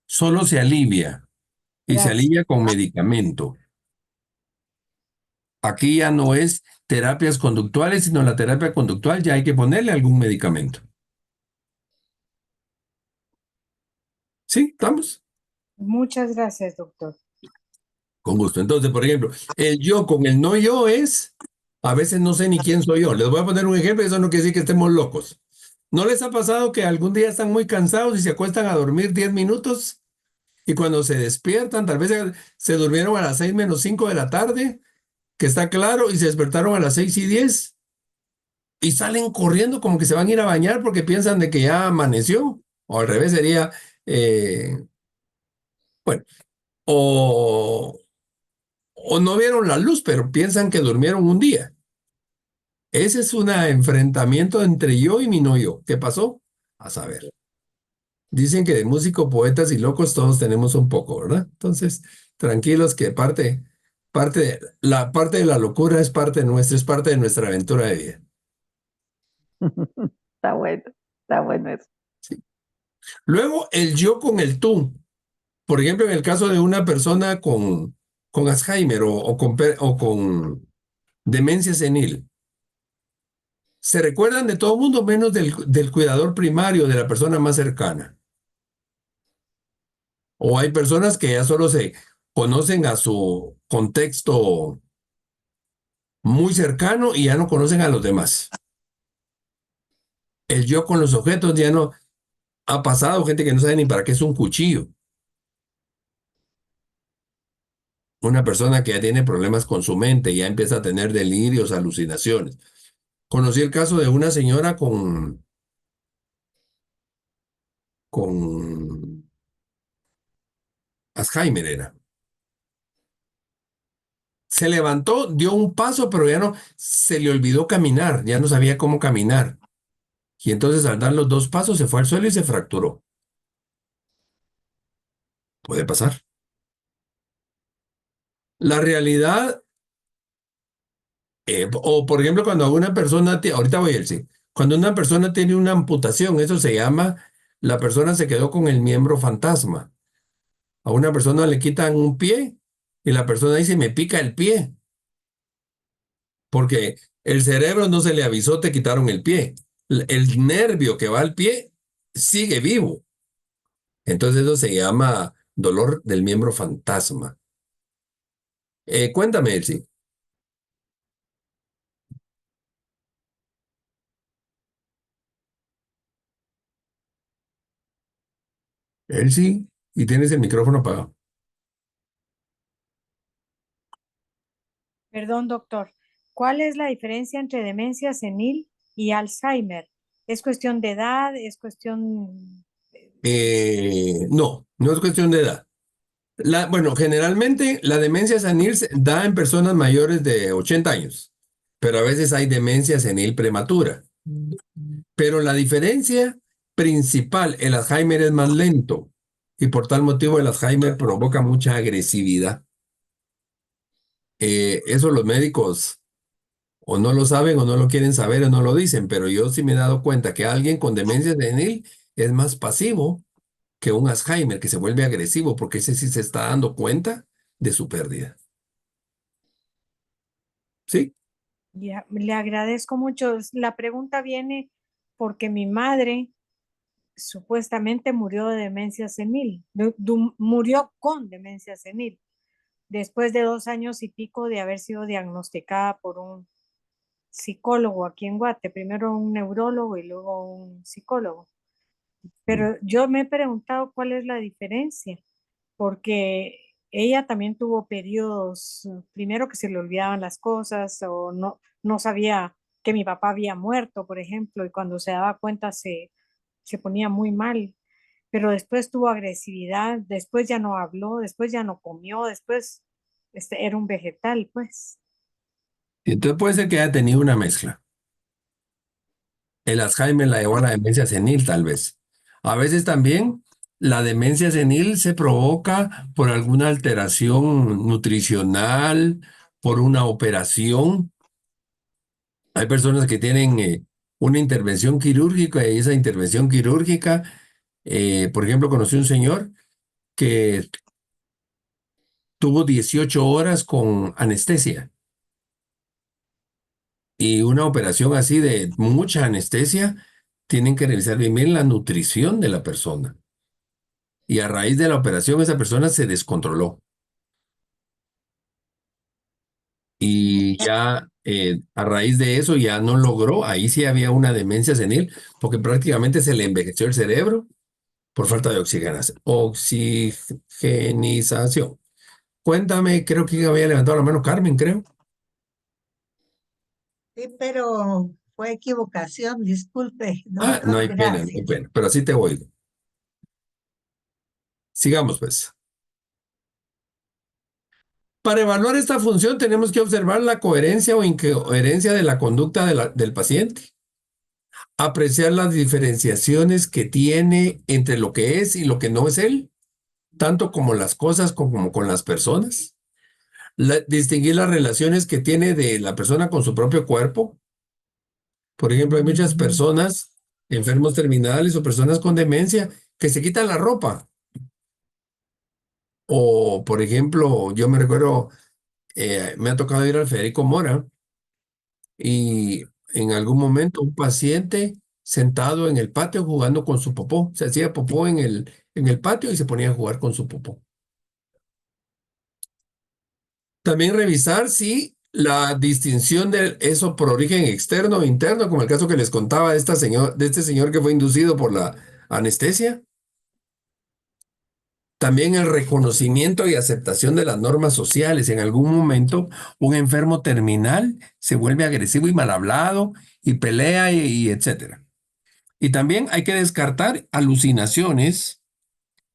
solo se alivia, y se Gracias. alivia con medicamento. Aquí ya no es terapias conductuales, sino la terapia conductual ya hay que ponerle algún medicamento. ¿Sí? ¿Estamos? Muchas gracias, doctor. Con gusto. Entonces, por ejemplo, el yo con el no yo es, a veces no sé ni quién soy yo. Les voy a poner un ejemplo y eso no quiere decir que estemos locos. ¿No les ha pasado que algún día están muy cansados y se acuestan a dormir 10 minutos? Y cuando se despiertan, tal vez se durmieron a las 6 menos 5 de la tarde, que está claro, y se despertaron a las 6:10 y salen corriendo como que se van a ir a bañar porque piensan de que ya amaneció. O al revés sería, bueno, o no vieron la luz, pero piensan que durmieron un día. Ese es un enfrentamiento entre yo y mi no yo. ¿Qué pasó? A saber. Dicen que de músicos, poetas y locos todos tenemos un poco, ¿verdad? Entonces, tranquilos que parte de la locura es parte nuestra, es parte de nuestra aventura de vida. Está bueno eso. Sí. Luego, el yo con el tú. Por ejemplo, en el caso de una persona con Alzheimer o con demencia senil, se recuerdan de todo el mundo menos del cuidador primario, de la persona más cercana. O hay personas que ya solo se conocen a su contexto muy cercano y ya no conocen a los demás. El yo con los objetos ya no ha pasado, gente que no sabe ni para qué es un cuchillo. Una persona que ya tiene problemas con su mente, ya empieza a tener delirios, alucinaciones. Conocí el caso de una señora con Alzheimer era. Se levantó, dio un paso, pero ya no, se le olvidó caminar, ya no sabía cómo caminar. Y entonces al dar los 2 pasos se fue al suelo y se fracturó. Puede pasar. La realidad, o por ejemplo, cuando una persona, ahorita voy a decir, cuando una persona tiene una amputación, eso se llama, la persona se quedó con el miembro fantasma. A una persona le quitan un pie y la persona dice, me pica el pie, porque el cerebro no se le avisó, te quitaron el pie. El nervio que va al pie sigue vivo. Entonces eso se llama dolor del miembro fantasma. Cuéntame, Elsie. Elsie, y tienes el micrófono apagado. Perdón, doctor. ¿Cuál es la diferencia entre demencia senil y Alzheimer? ¿Es cuestión de edad? ¿Es cuestión... No, no es cuestión de edad. Bueno, generalmente la demencia senil se da en personas mayores de 80 años, pero a veces hay demencia senil prematura. Pero la diferencia principal, el Alzheimer es más lento y por tal motivo el Alzheimer provoca mucha agresividad. Eso los médicos o no lo saben o no lo quieren saber o no lo dicen, pero yo sí me he dado cuenta que alguien con demencia senil es más pasivo que un Alzheimer que se vuelve agresivo porque ese sí se está dando cuenta de su pérdida. ¿Sí? Ya, le agradezco mucho. La pregunta viene porque mi madre supuestamente murió de demencia senil, murió con demencia senil, después de 2 años y pico de haber sido diagnosticada por un psicólogo aquí en Guate, primero un neurólogo y luego un psicólogo. Pero yo me he preguntado cuál es la diferencia, porque ella también tuvo periodos, primero que se le olvidaban las cosas o no sabía que mi papá había muerto, por ejemplo, y cuando se daba cuenta se ponía muy mal, pero después tuvo agresividad, después ya no habló, después ya no comió, después era un vegetal, pues. Entonces puede ser que haya tenido una mezcla. El Alzheimer la llevó a la demencia senil, tal vez. A veces también la demencia senil se provoca por alguna alteración nutricional, por una operación. Hay personas que tienen una intervención quirúrgica y esa intervención quirúrgica, por ejemplo, conocí un señor que tuvo 18 horas con anestesia y una operación así de mucha anestesia, tienen que revisar bien la nutrición de la persona. Y a raíz de la operación esa persona se descontroló y ya a raíz de eso ya no logró, ahí sí había una demencia senil porque prácticamente se le envejeció el cerebro por falta de oxigenización. Cuéntame, creo que había levantado la mano Carmen, creo. Sí, pero fue equivocación, disculpe, Ah, no doctor, hay pena, no hay gracias. pena, pero así te oigo. Sigamos pues. Para evaluar esta función tenemos que observar la coherencia o incoherencia de la conducta del paciente, apreciar las diferenciaciones que tiene entre lo que es y lo que no es él, tanto como las cosas como con las personas, distinguir las relaciones que tiene de la persona con su propio cuerpo. Por ejemplo, hay muchas personas, enfermos terminales o personas con demencia, que se quitan la ropa. O, por ejemplo, yo me recuerdo, me ha tocado ir al Federico Mora y en algún momento un paciente sentado en el patio jugando con su popó. Se hacía popó en el patio y se ponía a jugar con su popó. También revisar si La distinción de eso por origen externo o interno, como el caso que les contaba de este señor que fue inducido por la anestesia. También el reconocimiento y aceptación de las normas sociales. En algún momento, un enfermo terminal se vuelve agresivo y mal hablado y pelea y etcétera. Y también hay que descartar alucinaciones,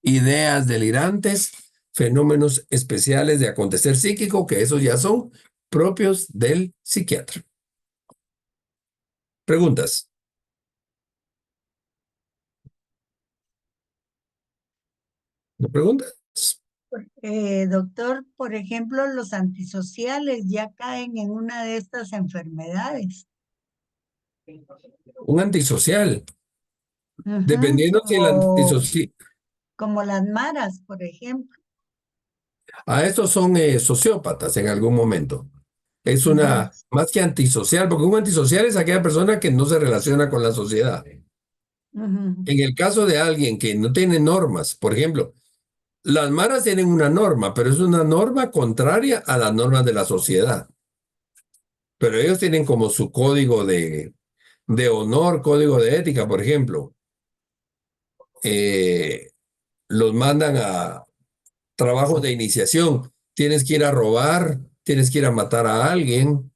ideas delirantes, fenómenos especiales de acontecer psíquico, que esos ya son propios del psiquiatra. Preguntas. ¿No preguntas? Doctor, por ejemplo, los antisociales ya caen en una de estas enfermedades. Un antisocial. Ujú, Dependiendo si el antisocial. como las maras, por ejemplo. A estos son sociópatas en algún momento. Es Ujú, más que antisocial, porque un antisocial es aquella persona que no se relaciona con la sociedad. ujú. En el caso de alguien que no tiene normas, por ejemplo, las maras tienen una norma, pero es una norma contraria a las normas de la sociedad. Pero ellos tienen como su código de honor, código de ética, por ejemplo. Los mandan a trabajos de iniciación. Tienes que ir a robar, tienes que ir a matar a alguien.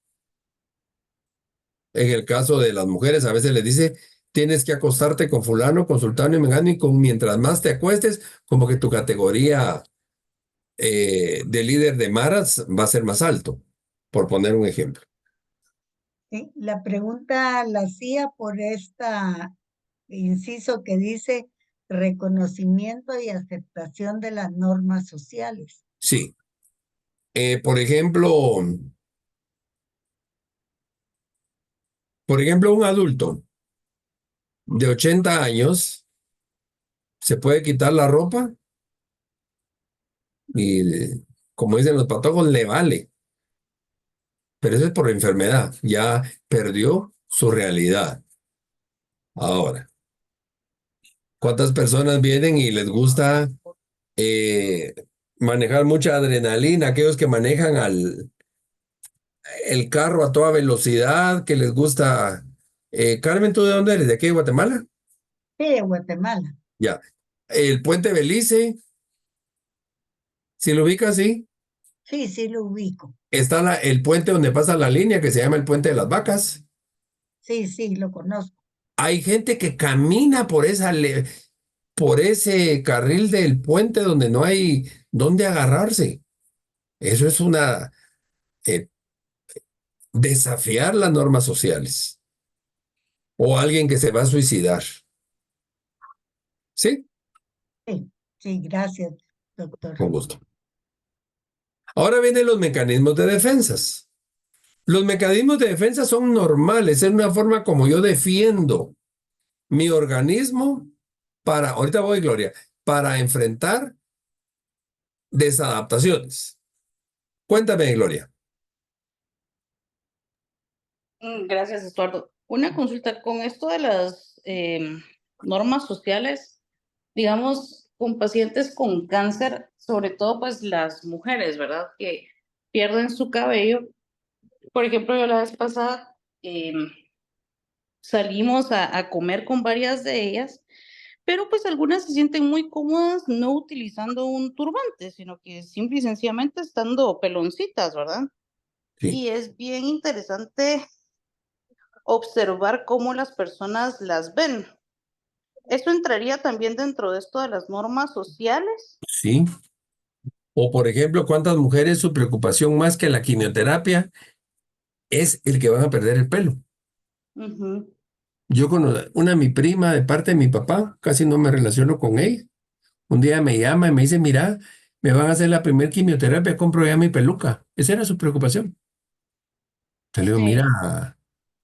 En el caso de las mujeres, a veces les dice, tienes que acostarte con fulano, con sultano y mengano, y mientras más te acuestes, como que tu categoría de líder de maras va a ser más alto, por poner un ejemplo. Sí, la pregunta la hacía por esta inciso que dice reconocimiento y aceptación de las normas sociales. Sí. Por ejemplo, un adulto de 80 años se puede quitar la ropa y, como dicen los patojos, le vale. Pero eso es por enfermedad. Ya perdió su realidad. Ahora, ¿cuántas personas vienen y les gusta eh, manejar mucha adrenalina? Aquellos que manejan el carro a toda velocidad, que les gusta. Carmen, ¿tú de dónde eres? ¿De aquí de Guatemala? Sí, de Guatemala. Ya. El puente Belice, si lo ubicas, sí. Sí, sí lo ubico. Está el puente donde pasa la línea que se llama el Puente de las Vacas. Sí, sí, lo conozco. Hay gente que camina por ese carril del puente donde no hay dónde agarrarse. Eso es eh, desafiar las normas sociales. O alguien que se va a suicidar. ¿Sí? Sí, sí, gracias, doctor. Con gusto. Ahora vienen los mecanismos de defensas. Los mecanismos de defensa son normales, es una forma como yo defiendo mi organismo ahorita voy, Gloria, para enfrentar desadaptaciones. Cuéntame, Gloria. Gracias, Estuardo. Una consulta con esto de las normas sociales, digamos, con pacientes con cáncer, sobre todo pues las mujeres, ¿verdad? Que pierden su cabello. Por ejemplo, yo la vez pasada salimos a comer con varias de ellas, pero pues algunas se sienten muy cómodas no utilizando un turbante, sino que simple y sencillamente estando peloncitas, ¿verdad? Sí. Y es bien interesante observar cómo las personas las ven. ¿Eso entraría también dentro de esto de las normas sociales? Sí. O, por ejemplo, ¿cuántas mujeres su preocupación más que la quimioterapia es el que van a perder el pelo? Ujú. Yo mi prima de parte de mi papá, casi no me relaciono con ella. Un día me llama y me dice, mira, me van a hacer la primer quimioterapia, compro ya mi peluca. Esa era su preocupación. Te le digo, Sí. mira,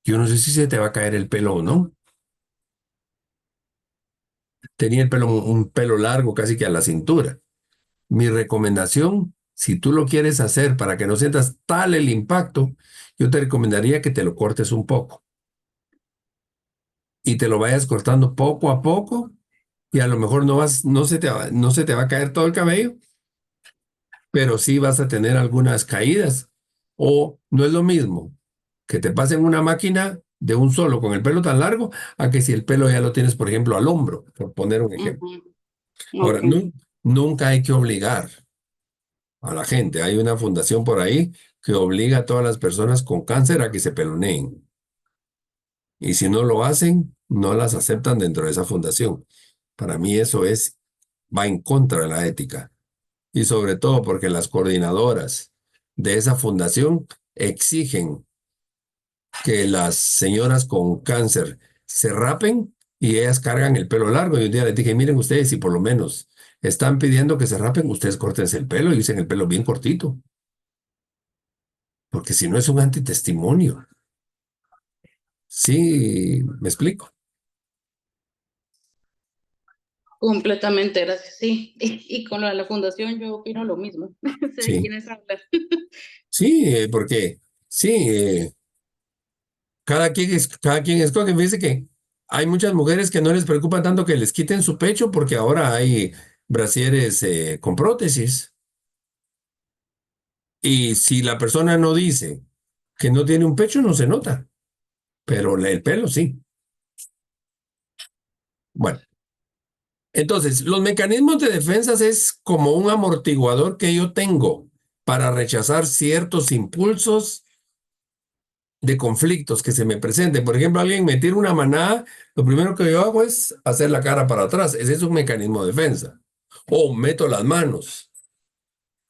yo no sé si se te va a caer el pelo o no. Tenía un pelo largo casi que a la cintura. Mi recomendación, si tú lo quieres hacer para que no sientas tal el impacto, yo te recomendaría que te lo cortes un poco y te lo vayas cortando poco a poco y a lo mejor no se te va a caer todo el cabello, pero sí vas a tener algunas caídas O no es lo mismo que te pasen una máquina de un solo con el pelo tan largo a que si el pelo ya lo tienes, por ejemplo, al hombro, por poner un ejemplo. Ujú. Ahora, Ok. nunca hay que obligar a la gente. Hay una fundación por ahí que obliga a todas las personas con cáncer a que se peloneen. Y si no lo hacen, no las aceptan dentro de esa fundación. Para mí eso va en contra de la ética. Y sobre todo porque las coordinadoras de esa fundación exigen que las señoras con cáncer se rapen y ellas cargan el pelo largo. Y un día les dije, miren ustedes, si por lo menos están pidiendo que se rapen, ustedes córtense el pelo y usen el pelo bien cortito. Porque si no es un antitestimonio. Sí, me explico. Completamente, gracias. Sí, y con lo de la fundación yo opino lo mismo. Sé de Sí, quiénes hablan. sí, porque sí, cada quien escoge. Fíjese que hay muchas mujeres que no les preocupa tanto que les quiten su pecho porque ahora hay brasieres con prótesis. Y si la persona no dice que no tiene un pecho, no se nota, pero el pelo sí. Bueno, entonces, los mecanismos de defensa es como un amortiguador que yo tengo para rechazar ciertos impulsos de conflictos que se me presenten. Por ejemplo, alguien me tira una manada, lo primero que yo hago es hacer la cara para atrás. Ese es un mecanismo de defensa. O meto las manos.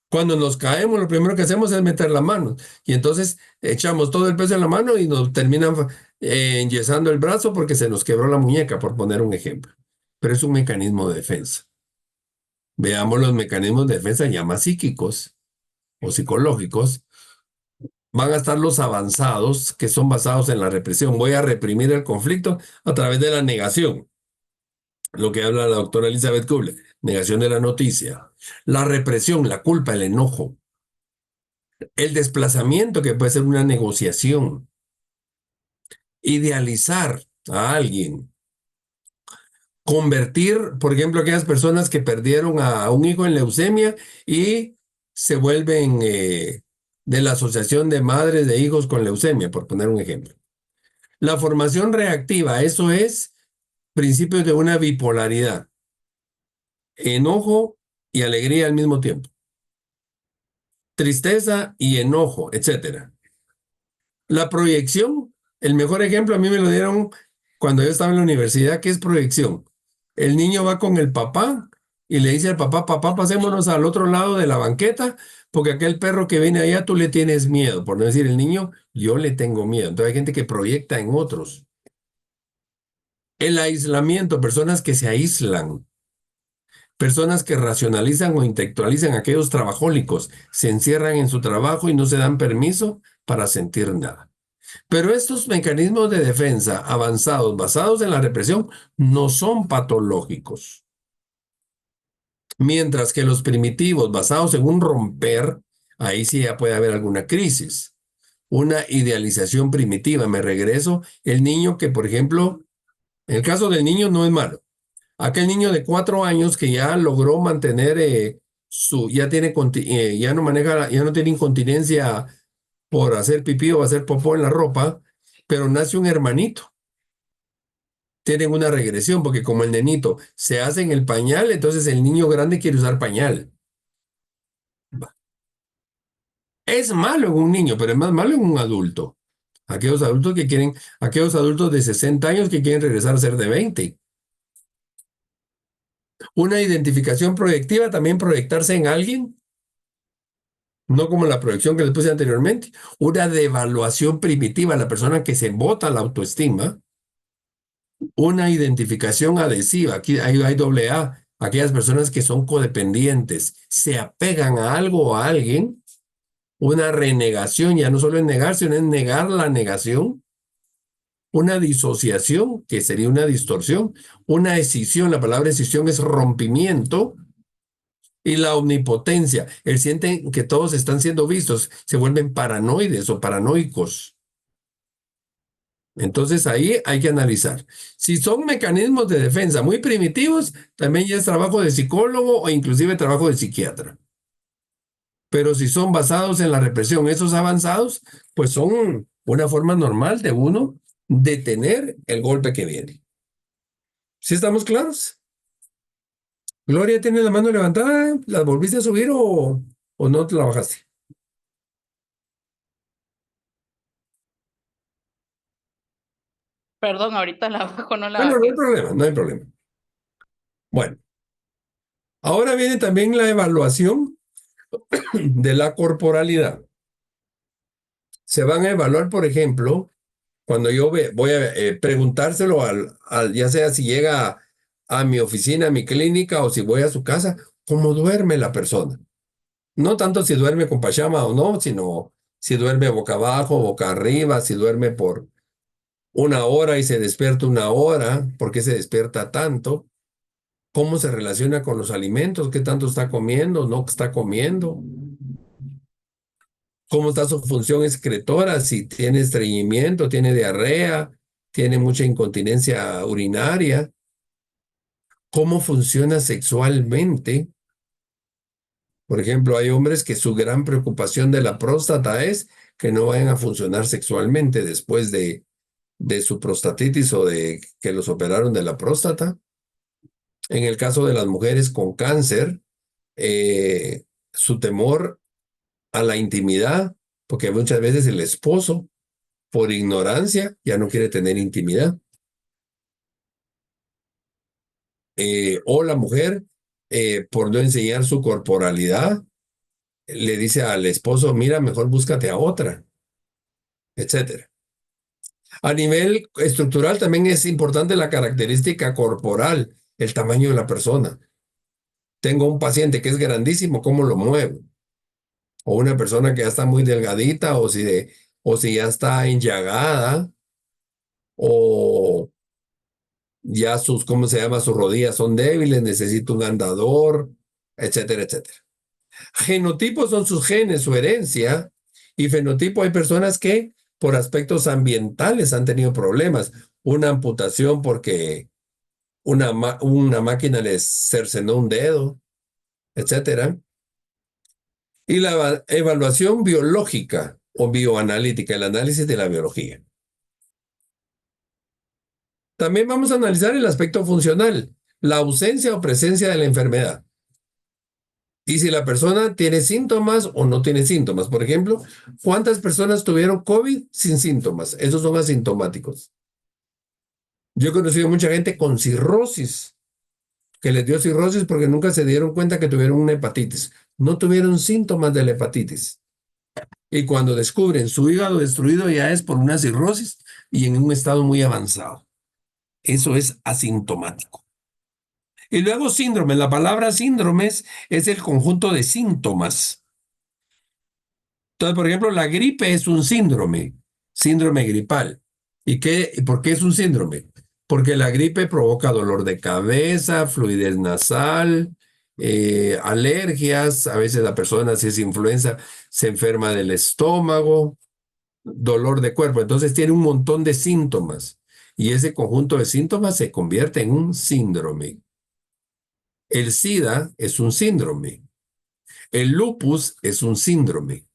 Cuando nos caemos, lo primero que hacemos es meter las manos. Y entonces echamos todo el peso en la mano y nos terminan enyesando el brazo porque se nos quebró la muñeca, por poner un ejemplo. Pero es un mecanismo de defensa. Veamos los mecanismos de defensa ya más psíquicos o psicológicos. Van a estar los avanzados, que son basados en la represión. Voy a reprimir el conflicto a través de la negación. Lo que habla la doctora Elizabeth Kubler. Negación de la noticia. La represión, la culpa, el enojo. El desplazamiento, que puede ser una negociación. Idealizar a alguien. Convertir, por ejemplo, aquellas personas que perdieron a un hijo en leucemia y se vuelven de la Asociación de Madres de Hijos con Leucemia, por poner un ejemplo. La formación reactiva, eso es principios de una bipolaridad. Enojo y alegría al mismo tiempo. Tristeza y enojo, etcétera. La proyección, el mejor ejemplo a mí me lo dieron cuando yo estaba en la universidad. ¿Qué es proyección? El niño va con el papá y le dice al papá, papá, pasémonos al otro lado de la banqueta porque aquel perro que viene allá tú le tienes miedo. Por no decir el niño, yo le tengo miedo. Entonces hay gente que proyecta en otros. El aislamiento, personas que se aíslan, personas que racionalizan o intelectualizan, aquellos trabajólicos, se encierran en su trabajo y no se dan permiso para sentir nada. Pero estos mecanismos de defensa avanzados, basados en la represión, no son patológicos. Mientras que los primitivos, basados en un romper, ahí sí ya puede haber alguna crisis. Una idealización primitiva. Me regreso, el niño que, por ejemplo, en el caso del niño no es malo. Aquel niño de 4 años que ya logró mantener ya no maneja, ya no tiene incontinencia por hacer pipí o hacer popó en la ropa, pero nace un hermanito. Tienen una regresión porque como el nenito se hace en el pañal, entonces el niño grande quiere usar pañal. Es malo en un niño, pero es más malo en un adulto. Aquellos adultos de 60 años que quieren regresar a ser de 20. Una identificación proyectiva, también proyectarse en alguien, no como la proyección que les puse anteriormente. Una devaluación primitiva, la persona que se bota la autoestima. Una identificación adhesiva, aquí hay doble A, aquellas personas que son codependientes, se apegan a algo o a alguien. Una renegación, ya no solo es negar, sino es negar la negación. Una disociación, que sería una distorsión. Una escisión, la palabra escisión es rompimiento. Y la omnipotencia, el sienten que todos están siendo vistos, se vuelven paranoides o paranoicos. Entonces ahí hay que analizar. Si son mecanismos de defensa muy primitivos, también ya es trabajo de psicólogo o inclusive trabajo de psiquiatra. Pero si son basados en la represión, esos avanzados, pues son una forma normal de uno detener el golpe que viene. ¿Sí estamos claros? Gloria, ¿tiene la mano levantada? ¿La volviste a subir o no te la bajaste? Perdón, ahorita la bajo, no la Bueno, no hay bajé. problema, no hay problema. Bueno, ahora viene también la evaluación de la corporalidad. Se van a evaluar, por ejemplo, cuando yo voy a preguntárselo ya sea si llega a mi oficina, a mi clínica o si voy a su casa, cómo duerme la persona. No tanto si duerme con pachama o no, sino si duerme boca abajo, boca arriba, si duerme por una hora y se despierta una hora, ¿por qué se despierta tanto? ¿Cómo se relaciona con los alimentos? ¿Qué tanto está comiendo? ¿No está comiendo? ¿Cómo está su función excretora? Si tiene estreñimiento, tiene diarrea, tiene mucha incontinencia urinaria. ¿Cómo funciona sexualmente? Por ejemplo, hay hombres que su gran preocupación de la próstata es que no vayan a funcionar sexualmente después de su prostatitis o de que los operaron de la próstata. En el caso de las mujeres con cáncer, su temor a la intimidad, porque muchas veces el esposo, por ignorancia, ya no quiere tener intimidad. O la mujer, por no enseñar su corporalidad, le dice al esposo, mira, mejor búscate a otra, etcétera. A nivel estructural también es importante la característica corporal, el tamaño de la persona. Tengo un paciente que es grandísimo, ¿cómo lo muevo? O una persona que ya está muy delgadita, o si ya está enllagada, o ya ¿cómo se llama? Sus rodillas son débiles, necesita un andador, etcétera, etcétera. Genotipos son sus genes, su herencia, y fenotipo hay personas que por aspectos ambientales han tenido problemas. Una amputación porque una máquina les cercenó un dedo, etcétera. Y la evaluación biológica o bioanalítica, el análisis de la biología. También vamos a analizar el aspecto funcional, la ausencia o presencia de la enfermedad. Y si la persona tiene síntomas o no tiene síntomas. Por ejemplo, ¿cuántas personas tuvieron COVID sin síntomas? Esos son asintomáticos. Yo he conocido mucha gente con cirrosis, que les dio cirrosis porque nunca se dieron cuenta que tuvieron una hepatitis. No tuvieron síntomas de la hepatitis. Y cuando descubren su hígado destruido ya es por una cirrosis y en un estado muy avanzado. Eso es asintomático. Y luego síndromes. La palabra síndromes es el conjunto de síntomas. Entonces, por ejemplo, la gripe es un síndrome gripal. ¿Por qué es un síndrome? Porque la gripe provoca dolor de cabeza, fluidez nasal, alergias. A veces la persona, si es influenza, se enferma del estómago, dolor de cuerpo. Entonces tiene un montón de síntomas. Y ese conjunto de síntomas se convierte en un síndrome. El SIDA es un síndrome. El lupus es un síndrome.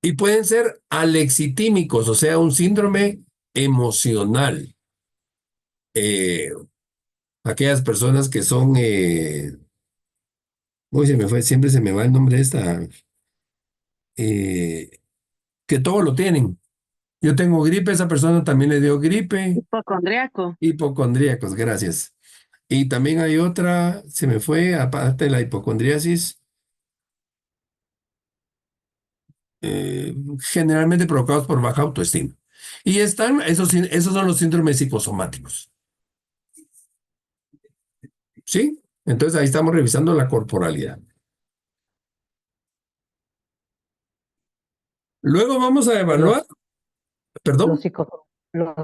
Y pueden ser alexitímicos, o sea, un síndrome emocional. Aquellas personas que son, siempre se me va el nombre de esta, que todo lo tienen. Yo tengo gripe, esa persona también le dio gripe. Hipocondriaco. Hipocondríacos, gracias. Y también hay otra, se me fue, aparte de la hipocondriasis, generalmente provocados por baja autoestima. Y esos son los síndromes psicosomáticos. ¿Sí? Entonces ahí estamos revisando la corporalidad. Luego vamos a evaluar, perdón. Los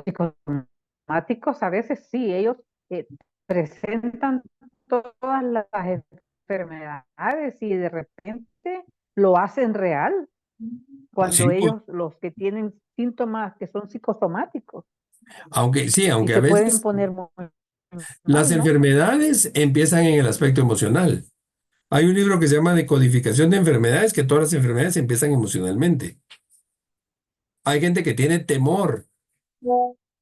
psicosomáticos a veces sí, ellos presentan todas las enfermedades y de repente lo hacen real cuando Sí, pues, ellos, los que tienen síntomas que son psicosomáticos, aunque y a se pueden veces poner muy las mal, ¿no? enfermedades empiezan en el aspecto emocional. Hay un libro que se llama Decodificación de enfermedades, que todas las enfermedades empiezan emocionalmente. Hay gente que tiene temor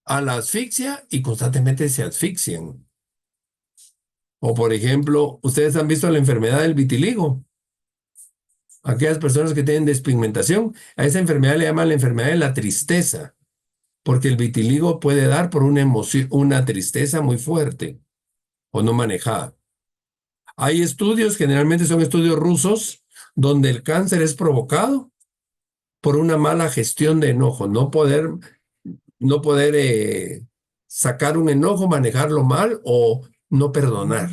a la asfixia y constantemente se asfixian. O por ejemplo, ustedes han visto la enfermedad del vitiligo. Aquellas personas que tienen despigmentación, a esa enfermedad le llaman la enfermedad de la tristeza, porque el vitiligo puede dar por una emoción, una tristeza muy fuerte o no manejada. Hay estudios, generalmente son estudios rusos, donde el cáncer es provocado por una mala gestión de enojo, no poder sacar un enojo, manejarlo mal o no perdonar.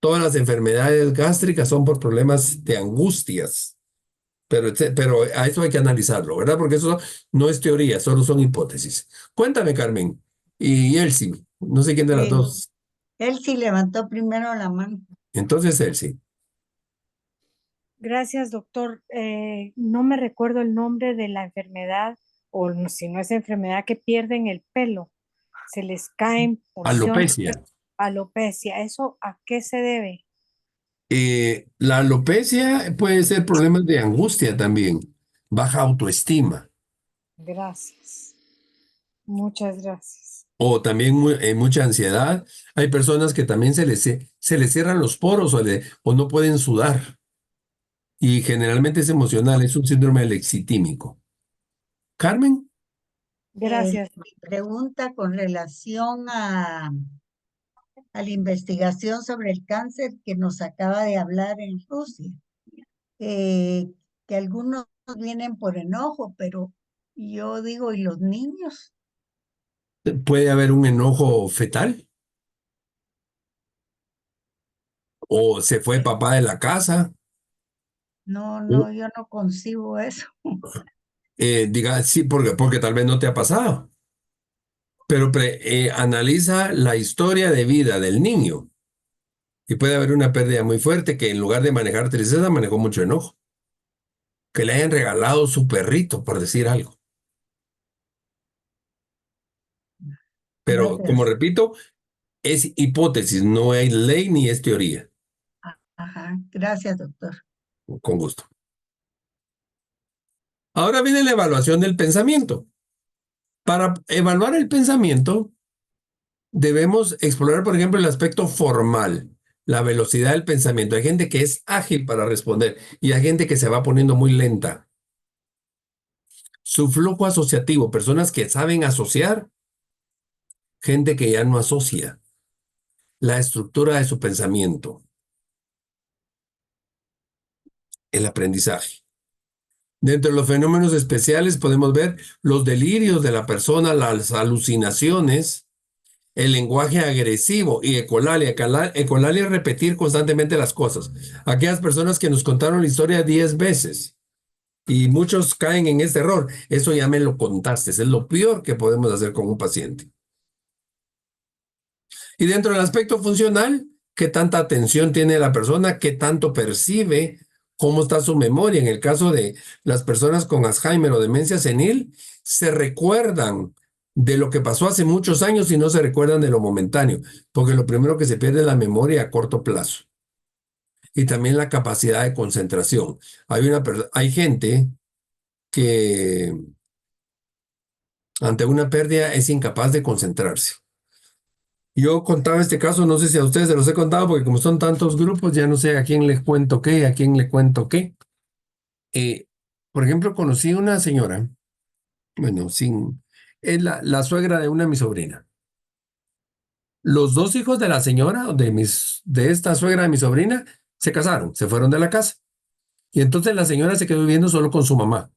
Todas las enfermedades gástricas son por problemas de angustias, pero a eso hay que analizarlo, ¿verdad? Porque eso no es teoría, solo son hipótesis. Cuéntame, Carmen, y Elsie, no sé quién de las dos. Él sí levantó primero la mano. Entonces, Elsie. Gracias, doctor. No me recuerdo el nombre de la enfermedad, o si no es enfermedad, que pierden el pelo. Se les caen porciones. Alopecia. Alopecia. ¿Eso a qué se debe? La alopecia puede ser problemas de angustia también, baja autoestima, Gracias. Muchas gracias. o también mucha ansiedad. Hay personas que también se les cierran los poros o no pueden sudar. Y generalmente es emocional, es un síndrome lexitímico. Carmen, Gracias. Mi pregunta con relación a la investigación sobre el cáncer que nos acaba de hablar en Rusia, que algunos vienen por enojo, pero yo digo, ¿y los niños? ¿puede haber un enojo fetal? ¿O se fue papá de la casa? No, yo no concibo eso. Diga, sí, porque tal vez no te ha pasado. Pero analiza la historia de vida del niño. Y puede haber una pérdida muy fuerte que en lugar de manejar tristeza, manejó mucho enojo. Que le hayan regalado su perrito, por decir algo. Pero, Gracias. como repito, es hipótesis, no hay ley ni es teoría. Ajá, gracias, doctor. Con gusto. Ahora viene la evaluación del pensamiento. Para evaluar el pensamiento, debemos explorar, por ejemplo, el aspecto formal, la velocidad del pensamiento. Hay gente que es ágil para responder y hay gente que se va poniendo muy lenta. Su flujo asociativo, personas que saben asociar, gente que ya no asocia. La estructura de su pensamiento. El aprendizaje. Dentro de los fenómenos especiales podemos ver los delirios de la persona, las alucinaciones, el lenguaje agresivo y ecolalia. Ecolalia es repetir constantemente las cosas. Aquellas personas que nos contaron la historia 10 veces y muchos caen en este error. Eso ya me lo contaste. Es lo peor que podemos hacer con un paciente. Y dentro del aspecto funcional, ¿qué tanta atención tiene la persona? ¿Qué tanto percibe? ¿Cómo está su memoria? En el caso de las personas con Alzheimer o demencia senil, se recuerdan de lo que pasó hace muchos años y no se recuerdan de lo momentáneo, porque lo primero que se pierde es la memoria a corto plazo. Y también la capacidad de concentración. Hay gente que ante una pérdida es incapaz de concentrarse. Yo contaba este caso, no sé si a ustedes se los he contado, porque como son tantos grupos, ya no sé a quién les cuento qué, a quién le cuento qué. Por ejemplo, conocí una señora, bueno, es la suegra de una de mis sobrinas. Los dos hijos de la señora, de esta suegra de mi sobrina, se casaron, se fueron de la casa. Y entonces la señora se quedó viviendo solo con su mamá.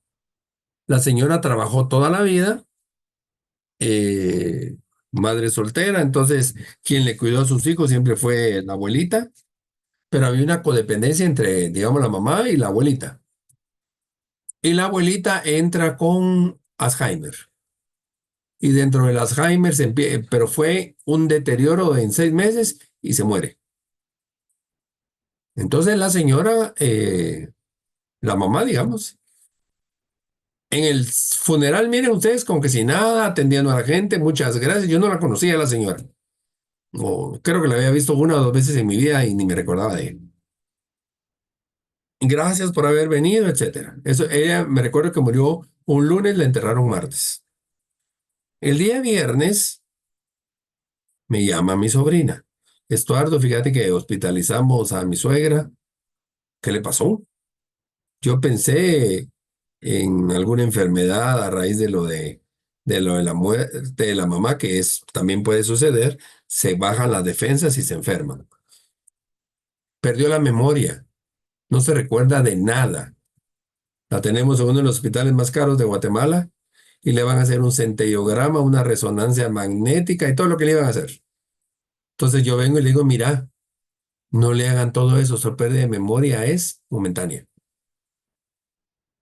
La señora trabajó toda la vida, madre soltera, entonces quien le cuidó a sus hijos siempre fue la abuelita, pero había una codependencia entre, digamos, la mamá y la abuelita. Y la abuelita entra con Alzheimer. Y dentro del Alzheimer pero fue un deterioro en 6 meses y se muere. Entonces la señora, la mamá, digamos, en el funeral, miren ustedes, como que sin nada, atendiendo a la gente, muchas gracias. Yo no la conocía a la señora. Creo que la había visto 1 o 2 veces en mi vida y ni me recordaba de él. Gracias por haber venido, etcétera. Eso, ella me recuerdo que murió un lunes, la enterraron martes. El día viernes me llama mi sobrina. Estuardo, fíjate que hospitalizamos a mi suegra. ¿Qué le pasó? Yo pensé en alguna enfermedad a raíz de lo de la muerte de la mamá, que también puede suceder. Se bajan las defensas y se enferman. Perdió la memoria. No se recuerda de nada. La tenemos en uno de los hospitales más caros de Guatemala y le van a hacer un centellograma, una resonancia magnética y todo lo que le iban a hacer. Entonces yo vengo y le digo, mira, no le hagan todo eso, su pérdida de memoria es momentánea.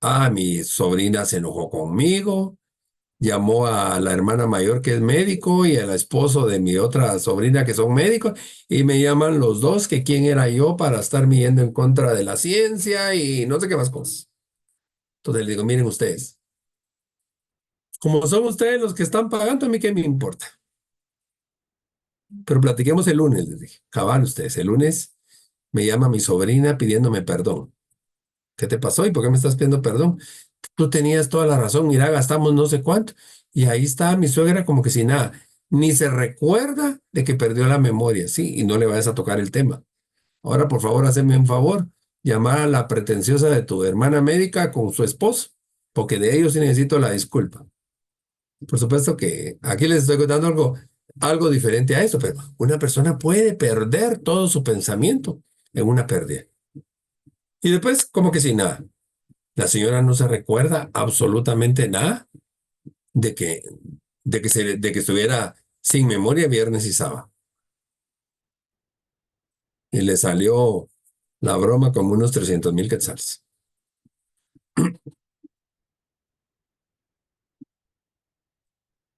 Ah, mi sobrina se enojó conmigo, llamó a la hermana mayor que es médico y al esposo de mi otra sobrina que son médicos y me llaman los dos que quién era yo para estar yendo en contra de la ciencia y no sé qué más cosas. Entonces le digo, miren ustedes, como son ustedes los que están pagando, a mí qué me importa. Pero platiquemos el lunes, les dije. Cabal ustedes, el lunes me llama mi sobrina pidiéndome perdón. ¿Qué te pasó y por qué me estás pidiendo perdón? Tú tenías toda la razón, mira, gastamos no sé cuánto. Y ahí está mi suegra como que sin nada. Ni se recuerda de que perdió la memoria, ¿sí? Y no le vayas a tocar el tema. Ahora, por favor, hazme un favor. Llamar a la pretenciosa de tu hermana médica con su esposo, porque de ellos sí necesito la disculpa. Por supuesto que aquí les estoy contando algo diferente a eso, pero una persona puede perder todo su pensamiento en una pérdida. Y después, como que sin nada. La señora no se recuerda absolutamente nada de que estuviera sin memoria viernes y sábado. Y le salió la broma como unos 300,000 quetzales.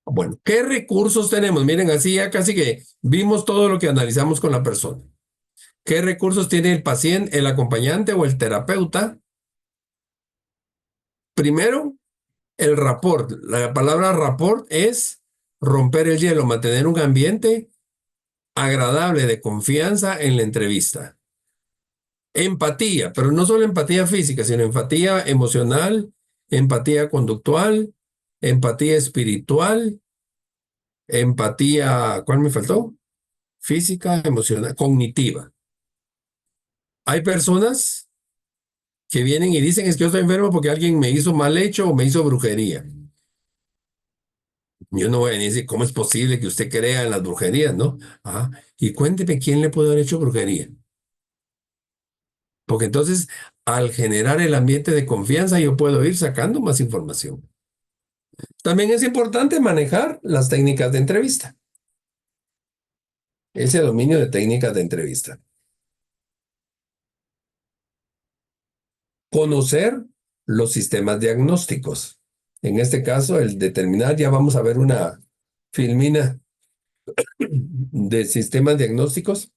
Bueno, ¿qué recursos tenemos? Miren, así ya casi que vimos todo lo que analizamos con la persona. ¿Qué recursos tiene el paciente, el acompañante o el terapeuta? Primero, el rapport. La palabra rapport es romper el hielo, mantener un ambiente agradable de confianza en la entrevista. Empatía, pero no solo empatía física, sino empatía emocional, empatía conductual, empatía espiritual, empatía, ¿cuál me faltó? Física, emocional, cognitiva. Hay personas que vienen y dicen es que yo estoy enfermo porque alguien me hizo mal hecho o me hizo brujería. Yo no voy a decir cómo es posible que usted crea en las brujerías, ¿no? Ah, y cuénteme quién le puede haber hecho brujería. Porque entonces, al generar el ambiente de confianza, yo puedo ir sacando más información. También es importante manejar las técnicas de entrevista. Ese dominio de técnicas de entrevista. Conocer los sistemas diagnósticos. En este caso, el determinar, ya vamos a ver una filmina de sistemas diagnósticos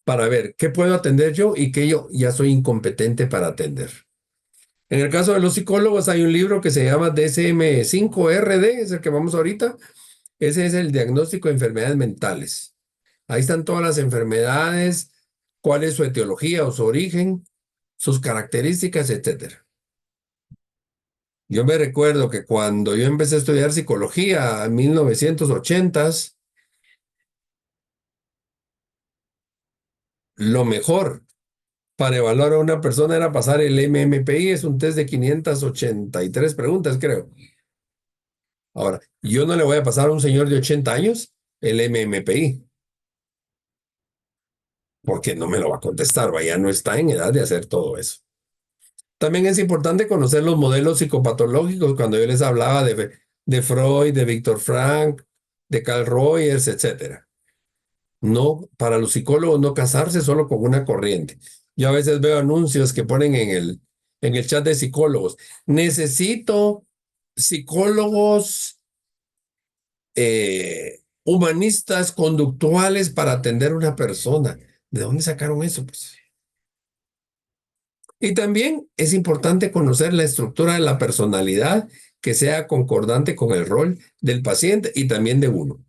para ver qué puedo atender yo y qué yo ya soy incompetente para atender. En el caso de los psicólogos hay un libro que se llama DSM-5RD, es el que vamos ahorita. Ese es el diagnóstico de enfermedades mentales. Ahí están todas las enfermedades, cuál es su etiología o su origen, sus características, etcétera. Yo me recuerdo que cuando yo empecé a estudiar psicología en 1980s, lo mejor para evaluar a una persona era pasar el MMPI, es un test de 583 preguntas, creo. Ahora, yo no le voy a pasar a un señor de 80 años el MMPI, porque no me lo va a contestar, vaya, no está en edad de hacer todo eso. También es importante conocer los modelos psicopatológicos, cuando yo les hablaba de Freud, de Viktor Frank, de Carl Rogers, etcétera. No, para los psicólogos no casarse solo con una corriente. Yo a veces veo anuncios que ponen en el chat de psicólogos. Necesito psicólogos humanistas conductuales para atender a una persona. ¿De dónde sacaron eso? Pues? Y también es importante conocer la estructura de la personalidad que sea concordante con el rol del paciente y también de uno.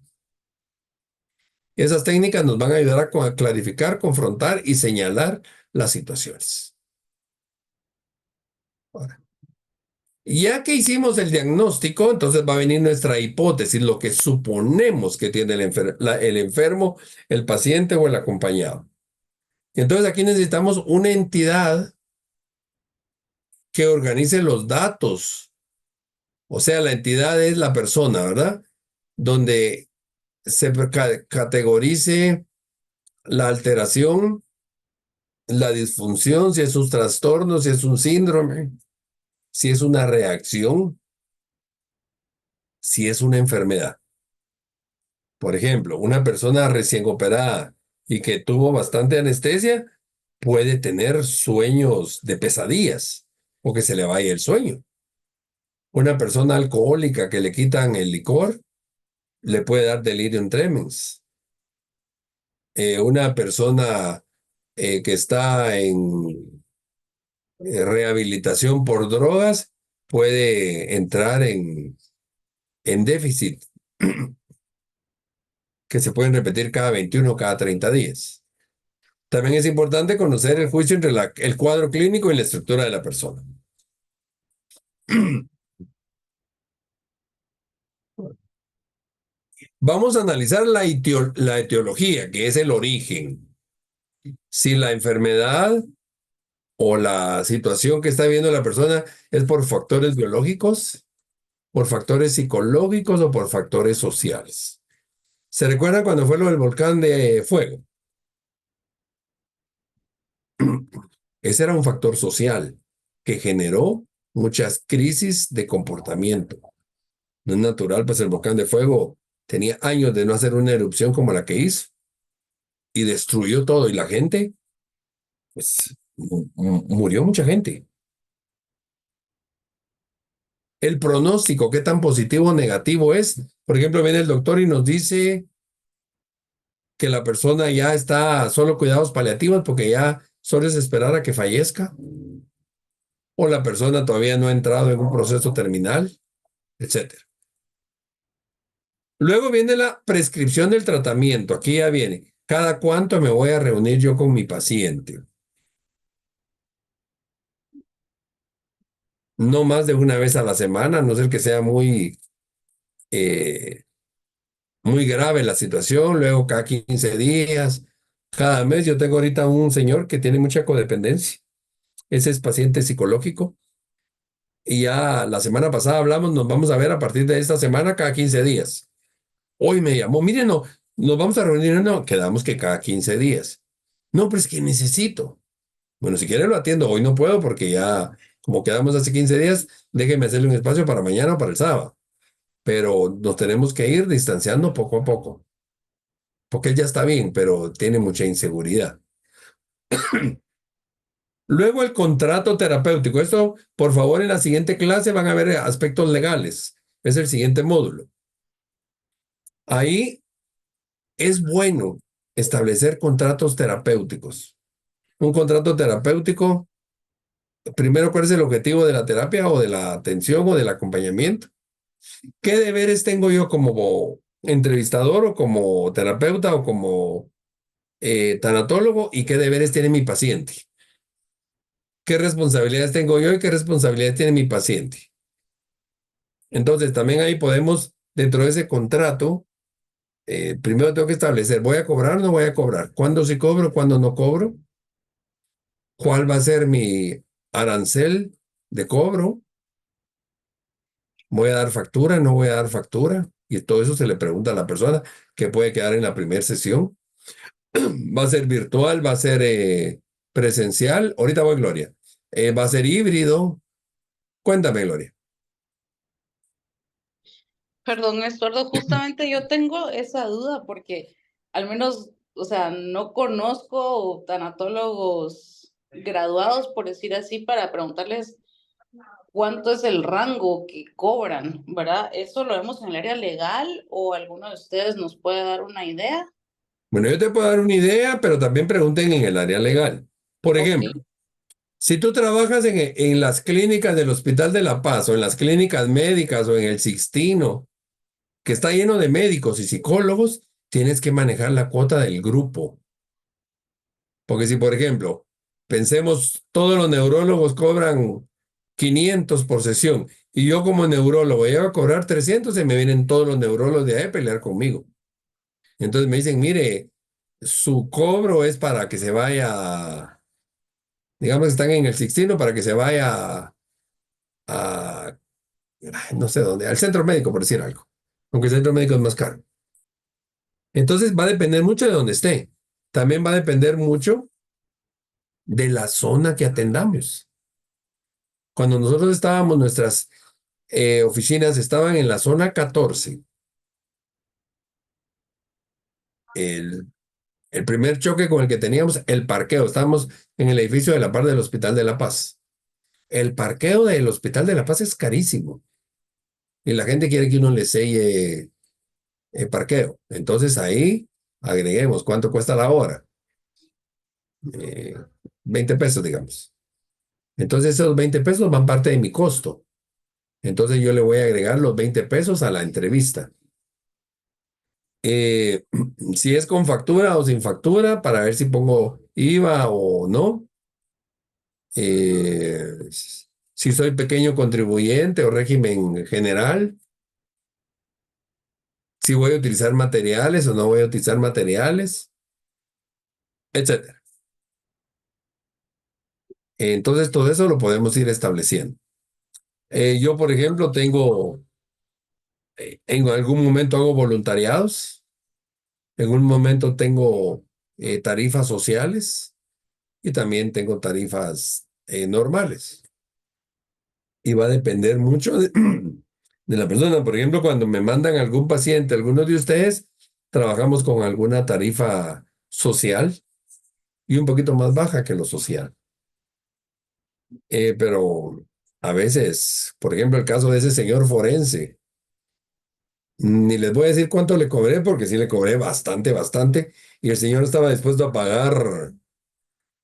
Esas técnicas nos van a ayudar a clarificar, confrontar y señalar las situaciones. Ahora, ya que hicimos el diagnóstico, entonces va a venir nuestra hipótesis, lo que suponemos que tiene el enfermo, el paciente o el acompañado. Entonces aquí necesitamos una entidad que organice los datos. O sea, la entidad es la persona, ¿verdad? Donde se categorice la alteración, la disfunción, si es un trastorno, si es un síndrome, si es una reacción, si es una enfermedad. Por ejemplo, una persona recién operada y que tuvo bastante anestesia puede tener sueños de pesadillas o que se le vaya el sueño. Una persona alcohólica que le quitan el licor le puede dar delirium tremens. Una persona que está en rehabilitación por drogas puede entrar en déficit que se pueden repetir cada 21 o cada 30 días. También es importante conocer el juicio entre el cuadro clínico y la estructura de la persona. Vamos a analizar la etiología, que es el origen. Si la enfermedad o la situación que está viviendo la persona es por factores biológicos, por factores psicológicos o por factores sociales. ¿Se recuerdan cuando fue lo del volcán de fuego? Ese era un factor social que generó muchas crisis de comportamiento. No es natural, pues el volcán de fuego tenía años de no hacer una erupción como la que hizo y destruyó todo y la gente, pues murió mucha gente. El pronóstico, ¿qué tan positivo o negativo es? Por ejemplo, viene el doctor y nos dice que la persona ya está solo cuidados paliativos porque ya solo es esperar a que fallezca, o la persona todavía no ha entrado en un proceso terminal, etc. Luego viene la prescripción del tratamiento. Aquí ya viene, ¿cada cuánto me voy a reunir yo con mi paciente? No más de una vez a la semana, a no ser que sea eh, muy grave la situación, luego cada 15 días, cada mes. Yo tengo ahorita un señor que tiene mucha codependencia. Ese es paciente psicológico. Y ya la semana pasada hablamos, nos vamos a ver a partir de esta semana cada 15 días. Hoy me llamó, miren, no, nos vamos a reunir, no, quedamos que cada 15 días. No, pero es que necesito. Bueno, si quiere lo atiendo, hoy no puedo porque ya, como quedamos hace 15 días, déjeme hacerle un espacio para mañana o para el sábado. Pero nos tenemos que ir distanciando poco a poco. Porque él ya está bien, pero tiene mucha inseguridad. Luego el contrato terapéutico. Esto, por favor, en la siguiente clase van a ver aspectos legales. Es el siguiente módulo. Ahí es bueno establecer contratos terapéuticos. Un contrato terapéutico, primero, ¿cuál es el objetivo de la terapia o de la atención o del acompañamiento? ¿Qué deberes tengo yo como entrevistador o como terapeuta o como tanatólogo y qué deberes tiene mi paciente? ¿Qué responsabilidades tengo yo y qué responsabilidades tiene mi paciente? Entonces, también ahí podemos, dentro de ese contrato, primero tengo que establecer, ¿voy a cobrar o no voy a cobrar? ¿Cuándo sí cobro, cuándo no cobro? ¿Cuál va a ser mi arancel de cobro? ¿Voy a dar factura? ¿No voy a dar factura? Y todo eso se le pregunta a la persona que puede quedar en la primera sesión. ¿Va a ser virtual? ¿Va a ser presencial? Ahorita voy, Gloria. ¿Va a ser híbrido? Cuéntame, Gloria. Perdón, Estuardo, justamente yo tengo esa duda porque al menos, o sea, no conozco tanatólogos graduados, por decir así, para preguntarles cuánto es el rango que cobran, ¿verdad? ¿Eso lo vemos en el área legal o alguno de ustedes nos puede dar una idea? Bueno, yo te puedo dar una idea, pero también pregunten en el área legal. Por ejemplo, Ok. si tú trabajas en las clínicas del Hospital de La Paz o en las clínicas médicas o en el Sixtino, que está lleno de médicos y psicólogos, tienes que manejar la cuota del grupo. Porque si, por ejemplo, pensemos, todos los neurólogos cobran 500 por sesión. Y yo como neurólogo llego a cobrar 300 y me vienen todos los neurólogos de ahí a pelear conmigo. Entonces me dicen, mire, su cobro es para que se vaya, digamos que están en el Sixtino, para que se vaya a, no sé dónde, al centro médico, por decir algo. Aunque el centro médico es más caro. Entonces va a depender mucho de dónde esté. También va a depender mucho de la zona que atendamos. Cuando nosotros estábamos, nuestras oficinas estaban en la zona 14. El primer choque con el que teníamos, el parqueo. Estábamos en el edificio de la par del Hospital de la Paz. El parqueo del Hospital de la Paz es carísimo. Y la gente quiere que uno le selle el parqueo. Entonces ahí agreguemos cuánto cuesta la hora. 20 pesos, digamos. Entonces esos 20 pesos van parte de mi costo. Entonces yo le voy a agregar los 20 pesos a la entrevista. Si es con factura o sin factura, para ver si pongo IVA o no. Si soy pequeño contribuyente o régimen general. Si voy a utilizar materiales o no voy a utilizar materiales, etcétera. Entonces todo eso lo podemos ir estableciendo. Yo, por ejemplo, en algún momento hago voluntariados, en un momento tengo tarifas sociales y también tengo tarifas normales. Y va a depender mucho de la persona. Por ejemplo, cuando me mandan algún paciente, algunos de ustedes, trabajamos con alguna tarifa social y un poquito más baja que lo social. Pero a veces, por ejemplo, el caso de ese señor forense, ni les voy a decir cuánto le cobré, porque sí le cobré bastante, bastante, y el señor estaba dispuesto a pagar,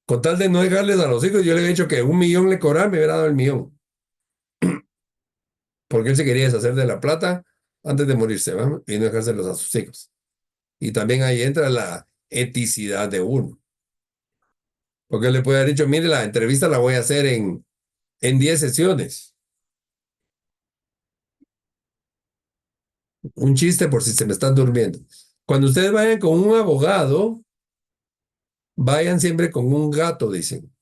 con tal de no dejarles a los hijos, yo le había dicho que 1 millón le cobraba, me hubiera dado el millón, porque él se quería deshacer de la plata antes de morirse, ¿va? Y no dejárselos a sus hijos. Y también ahí entra la eticidad de uno. Porque él le puede haber dicho, mire, la entrevista la voy a hacer en 10 sesiones. Un chiste por si se me están durmiendo. Cuando ustedes vayan con un abogado, vayan siempre con un gato, dicen.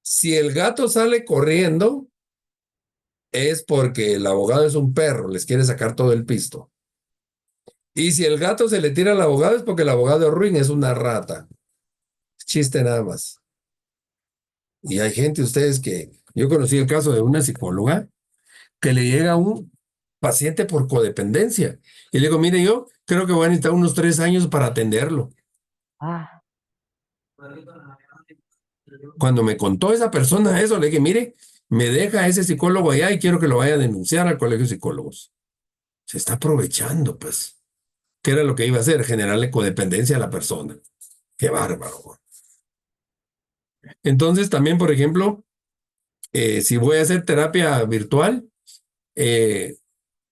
Si el gato sale corriendo, es porque el abogado es un perro, les quiere sacar todo el pisto. Y si el gato se le tira al abogado, es porque el abogado ruin es una rata. Chiste nada más. Y hay gente, ustedes que... Yo conocí el caso de una psicóloga que le llega a un paciente por codependencia. Y le digo, mire, yo creo que voy a necesitar unos 3 años para atenderlo. Ah, Cuando me contó esa persona eso, le dije, mire, me deja ese psicólogo allá y quiero que lo vaya a denunciar al colegio de psicólogos. Se está aprovechando, pues. ¿Qué era lo que iba a hacer? Generarle codependencia a la persona. Qué bárbaro. Entonces, también, por ejemplo, si voy a hacer terapia virtual,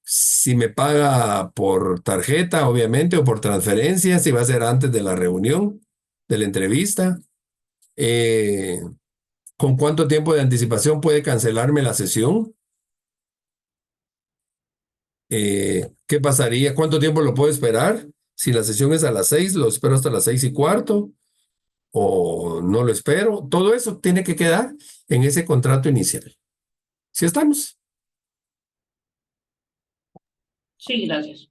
si me paga por tarjeta, obviamente, o por transferencia, si va a ser antes de la reunión, de la entrevista, ¿con cuánto tiempo de anticipación puede cancelarme la sesión? ¿Qué pasaría? ¿Cuánto tiempo lo puedo esperar? Si la sesión es a las 6, lo espero hasta las 6:15, o no lo espero. Todo eso tiene que quedar en ese contrato inicial. ¿Sí estamos? Sí, gracias.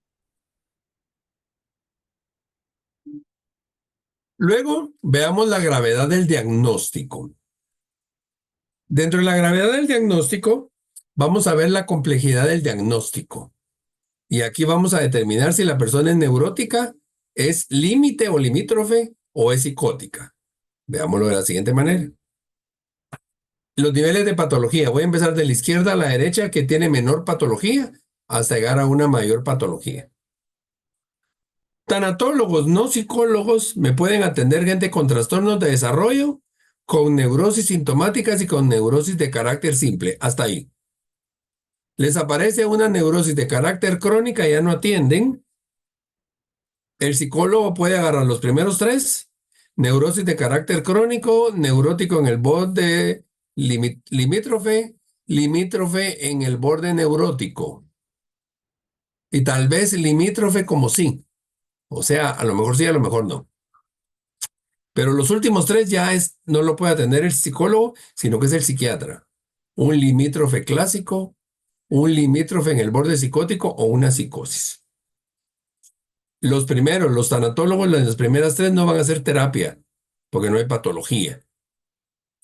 Luego, veamos la gravedad del diagnóstico. Dentro de la gravedad del diagnóstico, vamos a ver la complejidad del diagnóstico. Y aquí vamos a determinar si la persona es neurótica, es límite o limítrofe o es psicótica. Veámoslo de la siguiente manera. Los niveles de patología. Voy a empezar de la izquierda a la derecha, que tiene menor patología, hasta llegar a una mayor patología. Tanatólogos, no psicólogos, me pueden atender gente con trastornos de desarrollo, con neurosis sintomáticas y con neurosis de carácter simple. Hasta ahí. Les aparece una neurosis de carácter crónica y ya no atienden. El psicólogo puede agarrar los primeros 3. Neurosis de carácter crónico, neurótico en el borde limítrofe, limítrofe en el borde neurótico. Y tal vez limítrofe como sí. O sea, a lo mejor sí, a lo mejor no. Pero los últimos tres no lo puede atender el psicólogo, sino que es el psiquiatra. Un limítrofe clásico, un limítrofe en el borde psicótico o una psicosis. Los primeros, los tanatólogos, las primeras tres no van a hacer terapia, porque no hay patología.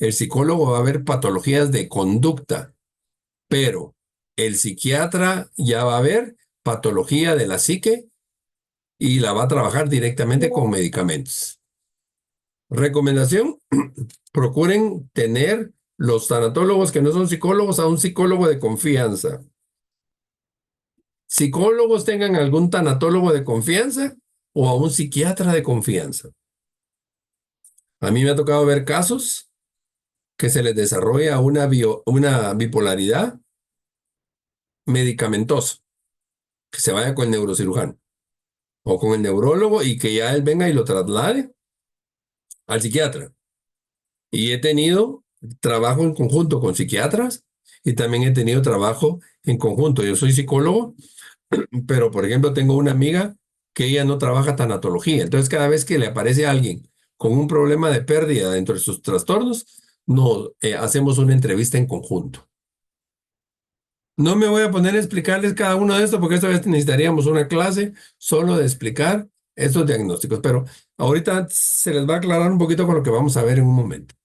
El psicólogo va a ver patologías de conducta, pero el psiquiatra ya va a ver patología de la psique y la va a trabajar directamente con medicamentos. Recomendación, procuren tener los tanatólogos que no son psicólogos a un psicólogo de confianza. Psicólogos tengan algún tanatólogo de confianza o a un psiquiatra de confianza. A mí me ha tocado ver casos que se les desarrolla una bipolaridad medicamentosa, que se vaya con el neurocirujano o con el neurólogo y que ya él venga y lo traslade al psiquiatra. Y he tenido trabajo en conjunto con psiquiatras y también he tenido trabajo en conjunto. Yo soy psicólogo, pero por ejemplo tengo una amiga que ella no trabaja tanatología. Entonces cada vez que le aparece alguien con un problema de pérdida dentro de sus trastornos, hacemos una entrevista en conjunto. No me voy a poner a explicarles cada uno de estos porque esta vez necesitaríamos una clase solo de explicar estos diagnósticos, pero ahorita se les va a aclarar un poquito con lo que vamos a ver en un momento.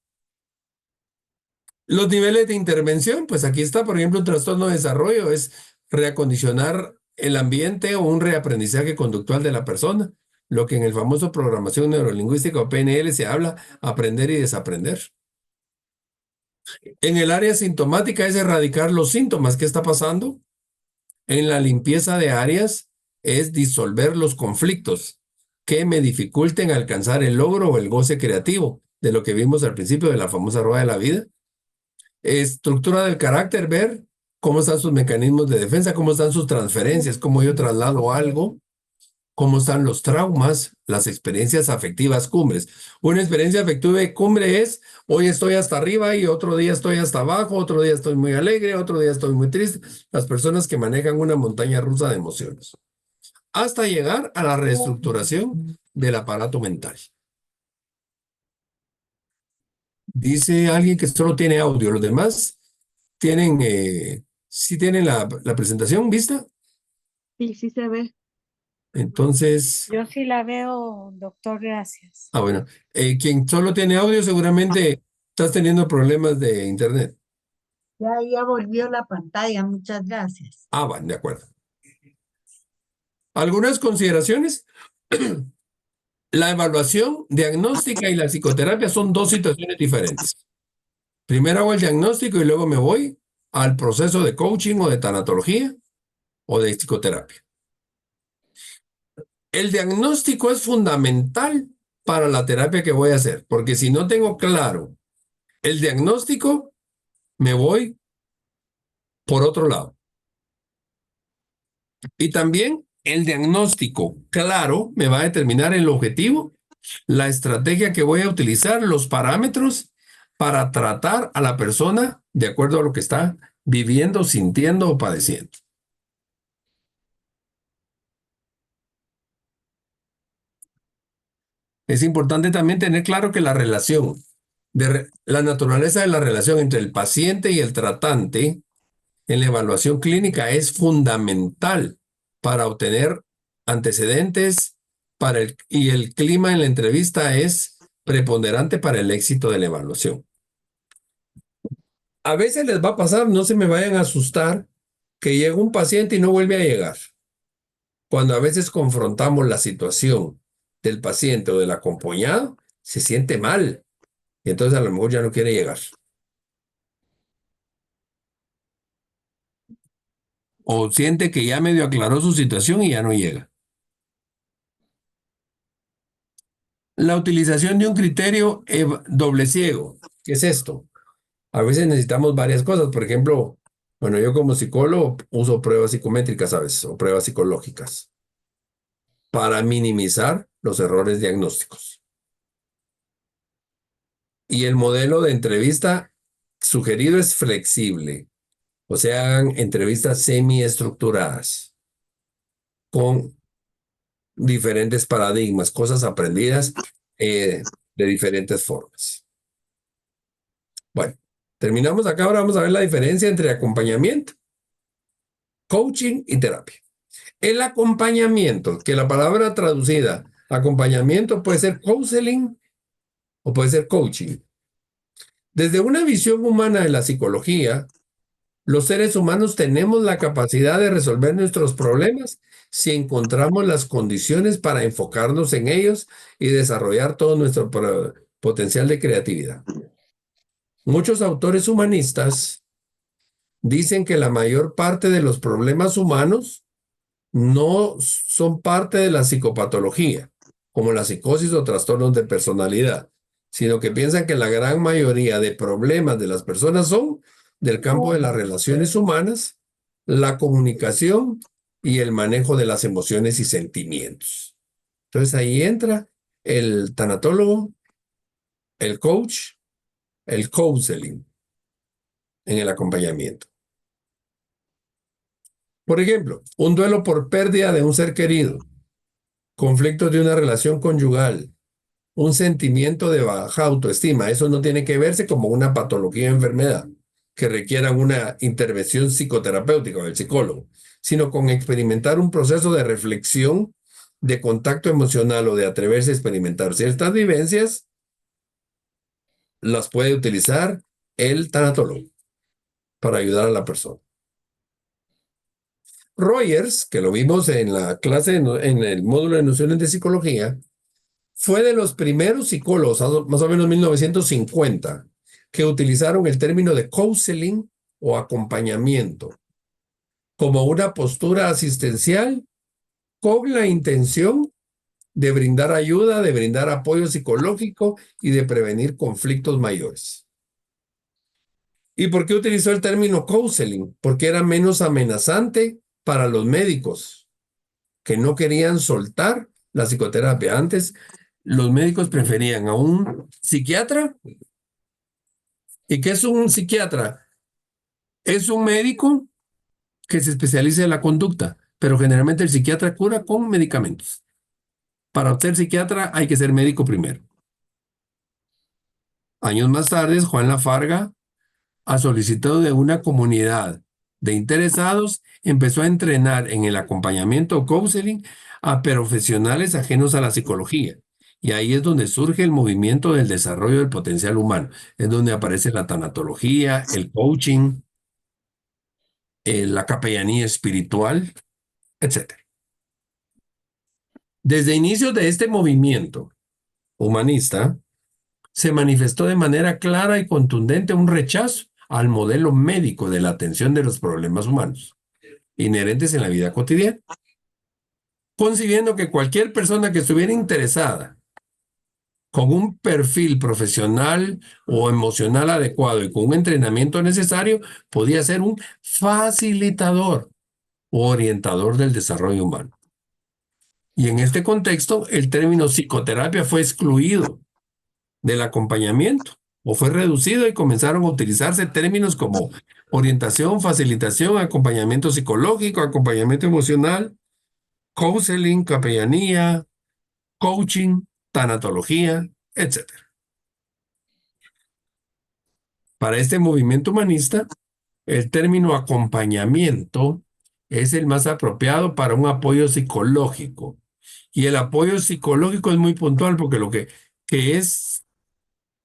Los niveles de intervención, pues aquí está, por ejemplo, un trastorno de desarrollo es reacondicionar el ambiente o un reaprendizaje conductual de la persona, lo que en el famoso programación neurolingüística o PNL se habla aprender y desaprender. En el área sintomática es erradicar los síntomas. ¿Qué está pasando? En la limpieza de áreas es disolver los conflictos que me dificulten alcanzar el logro o el goce creativo, de lo que vimos al principio de la famosa rueda de la vida. Estructura del carácter, ver cómo están sus mecanismos de defensa, cómo están sus transferencias, cómo yo traslado algo, cómo están los traumas, las experiencias afectivas cumbres. Una experiencia afectiva cumbre es, hoy estoy hasta arriba y otro día estoy hasta abajo, otro día estoy muy alegre, otro día estoy muy triste. Las personas que manejan una montaña rusa de emociones. Hasta llegar a la reestructuración del aparato mental. Dice alguien que solo tiene audio, los demás tienen, sí tienen la presentación vista. Sí, sí se ve. Entonces, Yo sí la veo, doctor, gracias. bueno, quien solo tiene audio seguramente estás teniendo problemas de internet. Ya volvió la pantalla, muchas gracias. Van, de acuerdo. ¿Algunas consideraciones? La evaluación diagnóstica y la psicoterapia son dos situaciones diferentes. Primero hago el diagnóstico y luego me voy al proceso de coaching o de tanatología o de psicoterapia. El diagnóstico es fundamental para la terapia que voy a hacer, porque si no tengo claro el diagnóstico, me voy por otro lado. Y también el diagnóstico claro me va a determinar el objetivo, la estrategia que voy a utilizar, los parámetros para tratar a la persona de acuerdo a lo que está viviendo, sintiendo o padeciendo. Es importante también tener claro que la relación, la naturaleza de la relación entre el paciente y el tratante en la evaluación clínica es fundamental para obtener antecedentes y el clima en la entrevista es preponderante para el éxito de la evaluación. A veces les va a pasar, no se me vayan a asustar, que llega un paciente y no vuelve a llegar. Cuando a veces confrontamos la situación del paciente o del acompañado, se siente mal y entonces a lo mejor ya no quiere llegar. O siente que ya medio aclaró su situación y ya no llega. La utilización de un criterio doble ciego. ¿Qué es esto? A veces necesitamos varias cosas. Por ejemplo, bueno, yo como psicólogo uso pruebas psicométricas a veces o pruebas psicológicas para minimizar los errores diagnósticos. Y el modelo de entrevista sugerido es flexible. O sea, hagan entrevistas semiestructuradas con diferentes paradigmas, cosas aprendidas de diferentes formas. Bueno, terminamos acá. Ahora vamos a ver la diferencia entre acompañamiento, coaching y terapia. El acompañamiento, que la palabra traducida acompañamiento puede ser counseling o puede ser coaching. Desde una visión humana de la psicología, los seres humanos tenemos la capacidad de resolver nuestros problemas si encontramos las condiciones para enfocarnos en ellos y desarrollar todo nuestro potencial de creatividad. Muchos autores humanistas dicen que la mayor parte de los problemas humanos no son parte de la psicopatología, como la psicosis o trastornos de personalidad, sino que piensan que la gran mayoría de problemas de las personas son del campo de las relaciones humanas, la comunicación y el manejo de las emociones y sentimientos. Entonces ahí entra el tanatólogo, el coach, el counseling en el acompañamiento. Por ejemplo, un duelo por pérdida de un ser querido, conflictos de una relación conyugal, un sentimiento de baja autoestima. Eso no tiene que verse como una patología o enfermedad que requiera una intervención psicoterapéutica del psicólogo, sino con experimentar un proceso de reflexión, de contacto emocional o de atreverse a experimentar ciertas vivencias, las puede utilizar el tanatólogo para ayudar a la persona. Rogers, que lo vimos en la clase, en el módulo de nociones de psicología, fue de los primeros psicólogos, más o menos 1950, que utilizaron el término de counseling o acompañamiento como una postura asistencial con la intención de brindar ayuda, de brindar apoyo psicológico y de prevenir conflictos mayores. ¿Y por qué utilizó el término counseling? Porque era menos amenazante para los médicos que no querían soltar la psicoterapia. Antes, los médicos preferían a un psiquiatra. ¿Y qué es un psiquiatra? Es un médico que se especializa en la conducta, pero generalmente el psiquiatra cura con medicamentos. Para ser psiquiatra hay que ser médico primero. Años más tarde, Juan Lafarga, a solicitud de una comunidad de interesados, empezó a entrenar en el acompañamiento o counseling a profesionales ajenos a la psicología. Y ahí es donde surge el movimiento del desarrollo del potencial humano. Es donde aparece la tanatología, el coaching, la capellanía espiritual, etc. Desde inicios de este movimiento humanista, se manifestó de manera clara y contundente un rechazo al modelo médico de la atención de los problemas humanos inherentes en la vida cotidiana, concibiendo que cualquier persona que estuviera interesada con un perfil profesional o emocional adecuado y con un entrenamiento necesario, podía ser un facilitador o orientador del desarrollo humano. Y en este contexto, el término psicoterapia fue excluido del acompañamiento o fue reducido y comenzaron a utilizarse términos como orientación, facilitación, acompañamiento psicológico, acompañamiento emocional, counseling, capellanía, coaching, tanatología, etc. Para este movimiento humanista, el término acompañamiento es el más apropiado para un apoyo psicológico. Y el apoyo psicológico es muy puntual porque lo que es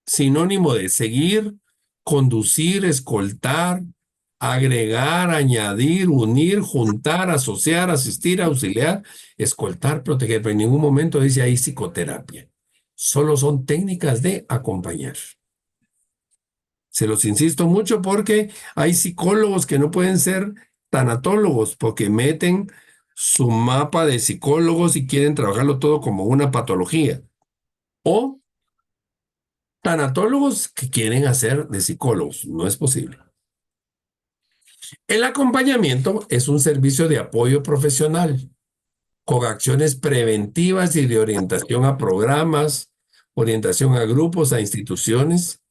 sinónimo de seguir, conducir, escoltar, agregar, añadir, unir, juntar, asociar, asistir, auxiliar, escoltar, proteger. Pero en ningún momento dice ahí psicoterapia. Solo son técnicas de acompañar. Se los insisto mucho porque hay psicólogos que no pueden ser tanatólogos porque meten su mapa de psicólogos y quieren trabajarlo todo como una patología. O tanatólogos que quieren hacer de psicólogos. No es posible. El acompañamiento es un servicio de apoyo profesional con acciones preventivas y de orientación a programas, orientación a grupos, a instituciones,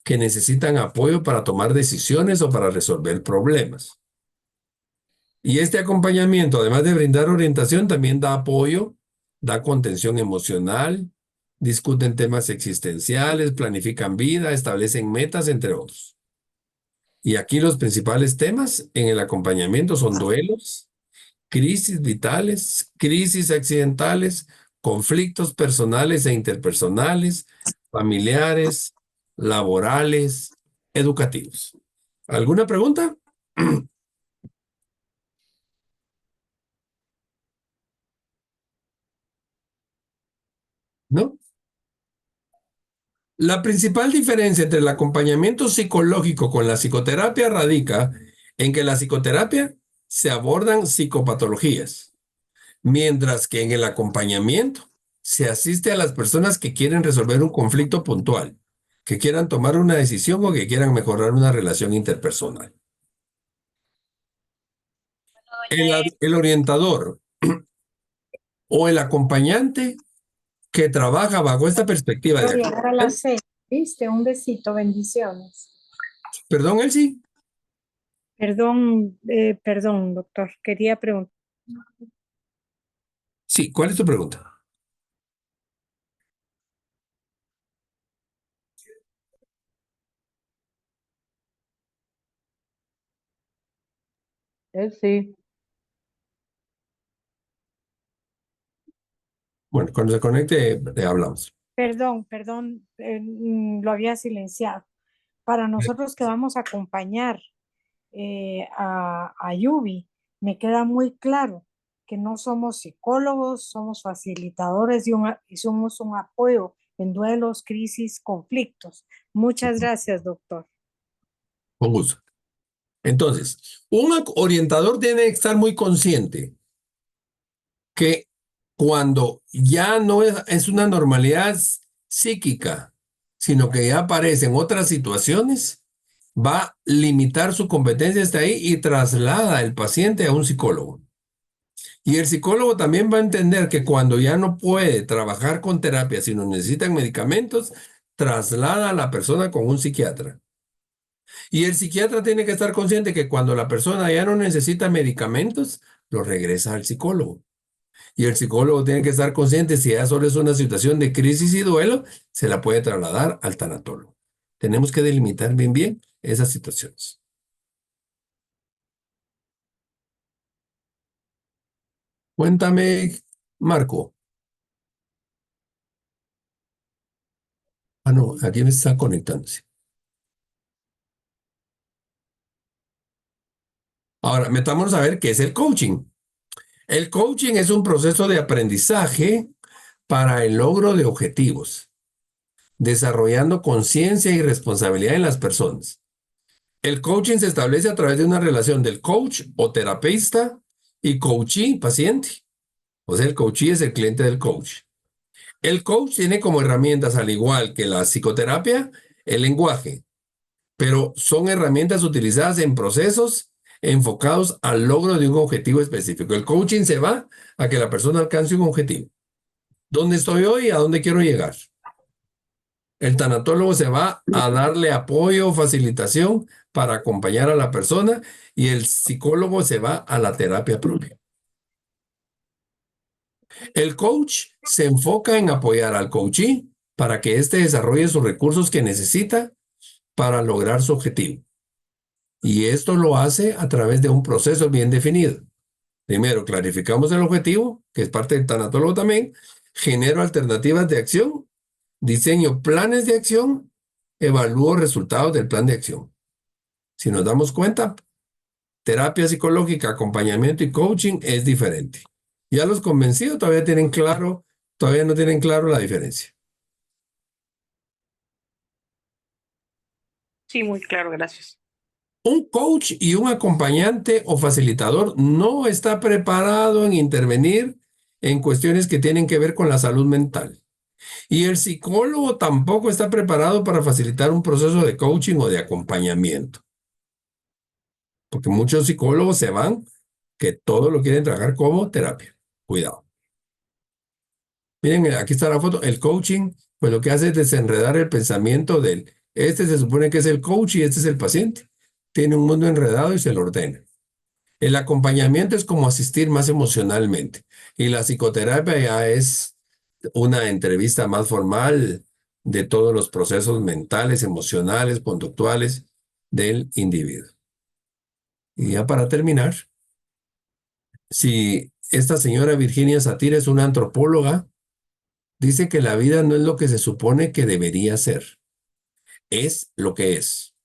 que necesitan apoyo para tomar decisiones o para resolver problemas. Y este acompañamiento, además de brindar orientación, también da apoyo, da contención emocional, discuten temas existenciales, planifican vida, establecen metas, entre otros. Y aquí los principales temas en el acompañamiento son duelos, crisis vitales, crisis accidentales, conflictos personales e interpersonales, familiares, laborales, educativos. ¿Alguna pregunta? ¿No? La principal diferencia entre el acompañamiento psicológico con la psicoterapia radica en que en la psicoterapia se abordan psicopatologías, mientras que en el acompañamiento se asiste a las personas que quieren resolver un conflicto puntual, que quieran tomar una decisión o que quieran mejorar una relación interpersonal. El orientador o el acompañante que trabaja bajo esta perspectiva de... Voy a llegar a las 6. ¿Viste? Un besito, bendiciones. Perdón, Elsie. Perdón, doctor. Quería preguntar. Sí, ¿cuál es tu pregunta? Sí. Bueno, cuando se conecte, hablamos. Perdón, lo había silenciado. Para nosotros que vamos a acompañar a Yubi, me queda muy claro que no somos psicólogos, somos facilitadores y somos un apoyo en duelos, crisis, conflictos. Muchas gracias, doctor. Con gusto. Entonces, un orientador tiene que estar muy consciente que cuando ya no es una normalidad psíquica, sino que ya aparecen otras situaciones, va a limitar su competencia hasta ahí y traslada al paciente a un psicólogo. Y el psicólogo también va a entender que cuando ya no puede trabajar con terapia, sino necesitan medicamentos, traslada a la persona con un psiquiatra. Y el psiquiatra tiene que estar consciente que cuando la persona ya no necesita medicamentos, lo regresa al psicólogo. Y el psicólogo tiene que estar consciente si ya solo es una situación de crisis y duelo, se la puede trasladar al tanatólogo. Tenemos que delimitar bien esas situaciones. Cuéntame, Marco. Ah, no, aquí me está conectándose. Ahora, metámonos a ver qué es el coaching. El coaching es un proceso de aprendizaje para el logro de objetivos, desarrollando conciencia y responsabilidad en las personas. El coaching se establece a través de una relación del coach o terapeuta y coachee, paciente. O sea, el coachee es el cliente del coach. El coach tiene como herramientas, al igual que la psicoterapia, el lenguaje, pero son herramientas utilizadas en procesos enfocados al logro de un objetivo específico. El coaching se va a que la persona alcance un objetivo. ¿Dónde estoy hoy y a dónde quiero llegar? El tanatólogo se va a darle apoyo, facilitación para acompañar a la persona y el psicólogo se va a la terapia propia. El coach se enfoca en apoyar al coachee para que éste desarrolle sus recursos que necesita para lograr su objetivo. Y esto lo hace a través de un proceso bien definido. Primero, clarificamos el objetivo, que es parte del tanatólogo también, genero alternativas de acción, diseño planes de acción, evalúo resultados del plan de acción. Si nos damos cuenta, terapia psicológica, acompañamiento y coaching es diferente. Ya los convencidos todavía no tienen claro la diferencia. Sí, muy claro, gracias. Un coach y un acompañante o facilitador no está preparado en intervenir en cuestiones que tienen que ver con la salud mental. Y el psicólogo tampoco está preparado para facilitar un proceso de coaching o de acompañamiento. Porque muchos psicólogos se van que todo lo quieren trabajar como terapia. Cuidado. Miren, aquí está la foto. El coaching, pues lo que hace es desenredar el pensamiento del Este se supone que es el coach y este es el paciente. Tiene un mundo enredado y se lo ordena. El acompañamiento es como asistir más emocionalmente. Y la psicoterapia ya es una entrevista más formal de todos los procesos mentales, emocionales, conductuales del individuo. Y ya para terminar, si esta señora Virginia Satir es una antropóloga, dice que la vida no es lo que se supone que debería ser, es lo que es.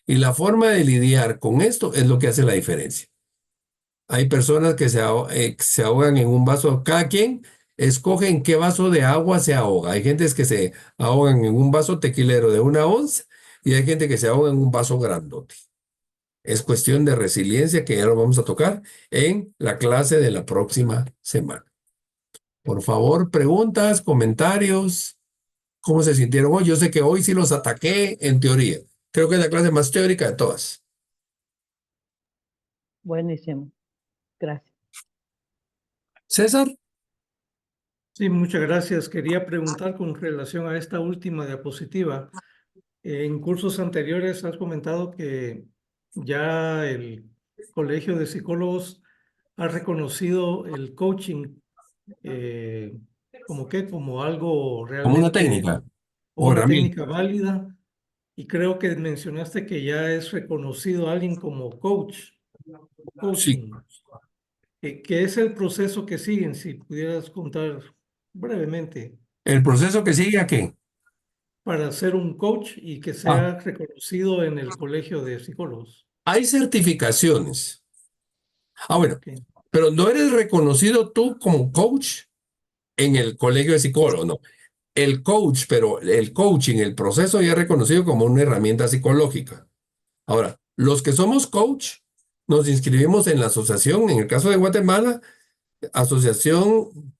Y la forma de lidiar con esto es lo que hace la diferencia. Hay personas que se ahogan en un vaso, cada quien escoge en qué vaso de agua se ahoga. Hay gente que se ahogan en un vaso tequilero de 1 onza y hay gente que se ahoga en un vaso grandote. Es cuestión de resiliencia que ya lo vamos a tocar en la clase de la próxima semana. Por favor, preguntas, comentarios, ¿cómo se sintieron hoy? Yo sé que hoy sí los ataqué en teoría. Creo que es la clase más teórica de todas. Buenísimo. Gracias. César, Sí, muchas gracias. Quería preguntar con relación a esta última diapositiva. En cursos anteriores has comentado que ya el Colegio de Psicólogos ha reconocido el coaching como algo como una realmente, técnica como o una herramienta. técnica válida. Y creo que mencionaste que ya es reconocido alguien como coach, Sí. coaching. ¿Qué es el proceso que siguen? Si pudieras contar brevemente El proceso que sigue aquí. para ser un coach y que sea reconocido en el Colegio de Psicólogos. Hay certificaciones. Bueno, Ok. pero no eres reconocido tú como coach en el colegio de psicólogos, no. El coach, pero el coaching, el proceso ya es reconocido como una herramienta psicológica. Ahora, los que somos coach, nos inscribimos en la asociación, en el caso de Guatemala, Asociación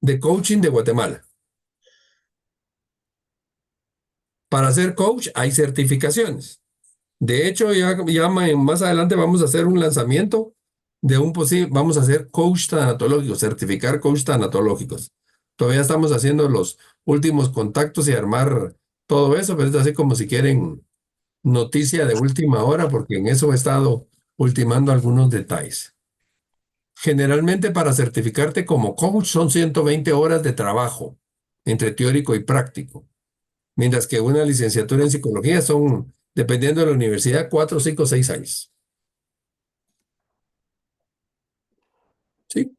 de Coaching de Guatemala. Para ser coach hay certificaciones. De hecho, ya más adelante vamos a hacer un lanzamiento de un posible, vamos a hacer coach tanatológicos, certificar coach tanatológicos. Todavía estamos haciendo los últimos contactos y armar todo eso, pero es así como si quieren noticia de última hora, porque en eso he estado ultimando algunos detalles. Generalmente para certificarte como coach son 120 horas de trabajo entre teórico y práctico, mientras que una licenciatura en psicología son, dependiendo de la universidad, 4, 5, 6 años. ¿Sí?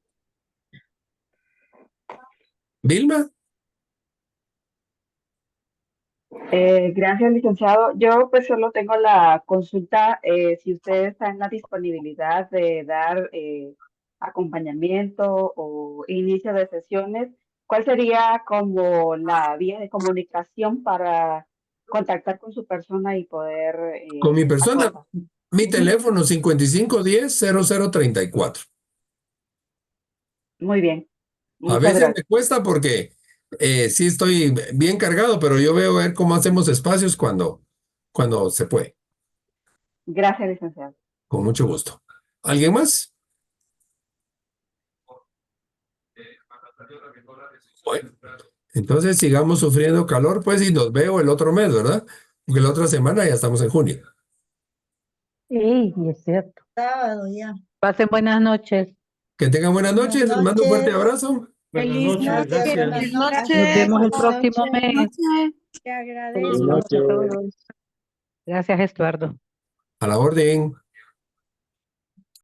Vilma, Gracias, licenciado. Yo pues solo tengo la consulta, si usted está en la disponibilidad de dar acompañamiento o inicio de sesiones, ¿cuál sería como la vía de comunicación para contactar con su persona y poder con mi persona, acordar? mi Ujú. teléfono 5510-0034. Muy bien, A muchas veces me gracias. cuesta porque sí estoy bien cargado, pero yo veo a ver cómo hacemos espacios cuando se puede. Gracias, licenciado. Con mucho gusto. ¿Alguien más? Bueno, entonces sigamos sufriendo calor, pues, y nos veo el otro mes, ¿verdad? Porque la otra semana ya estamos en junio. Sí, y es cierto. Sábado ya. Pasen buenas noches. Que tengan buenas Buenas noches, les mando un fuerte noches. abrazo. Buenas Feliz noches, noche, Gracias, gracias. buenas gracias. Nos vemos el Buenas próximo noches. mes. Te Buenas agradezco. noches a todos. Gracias, Estuardo. A la orden.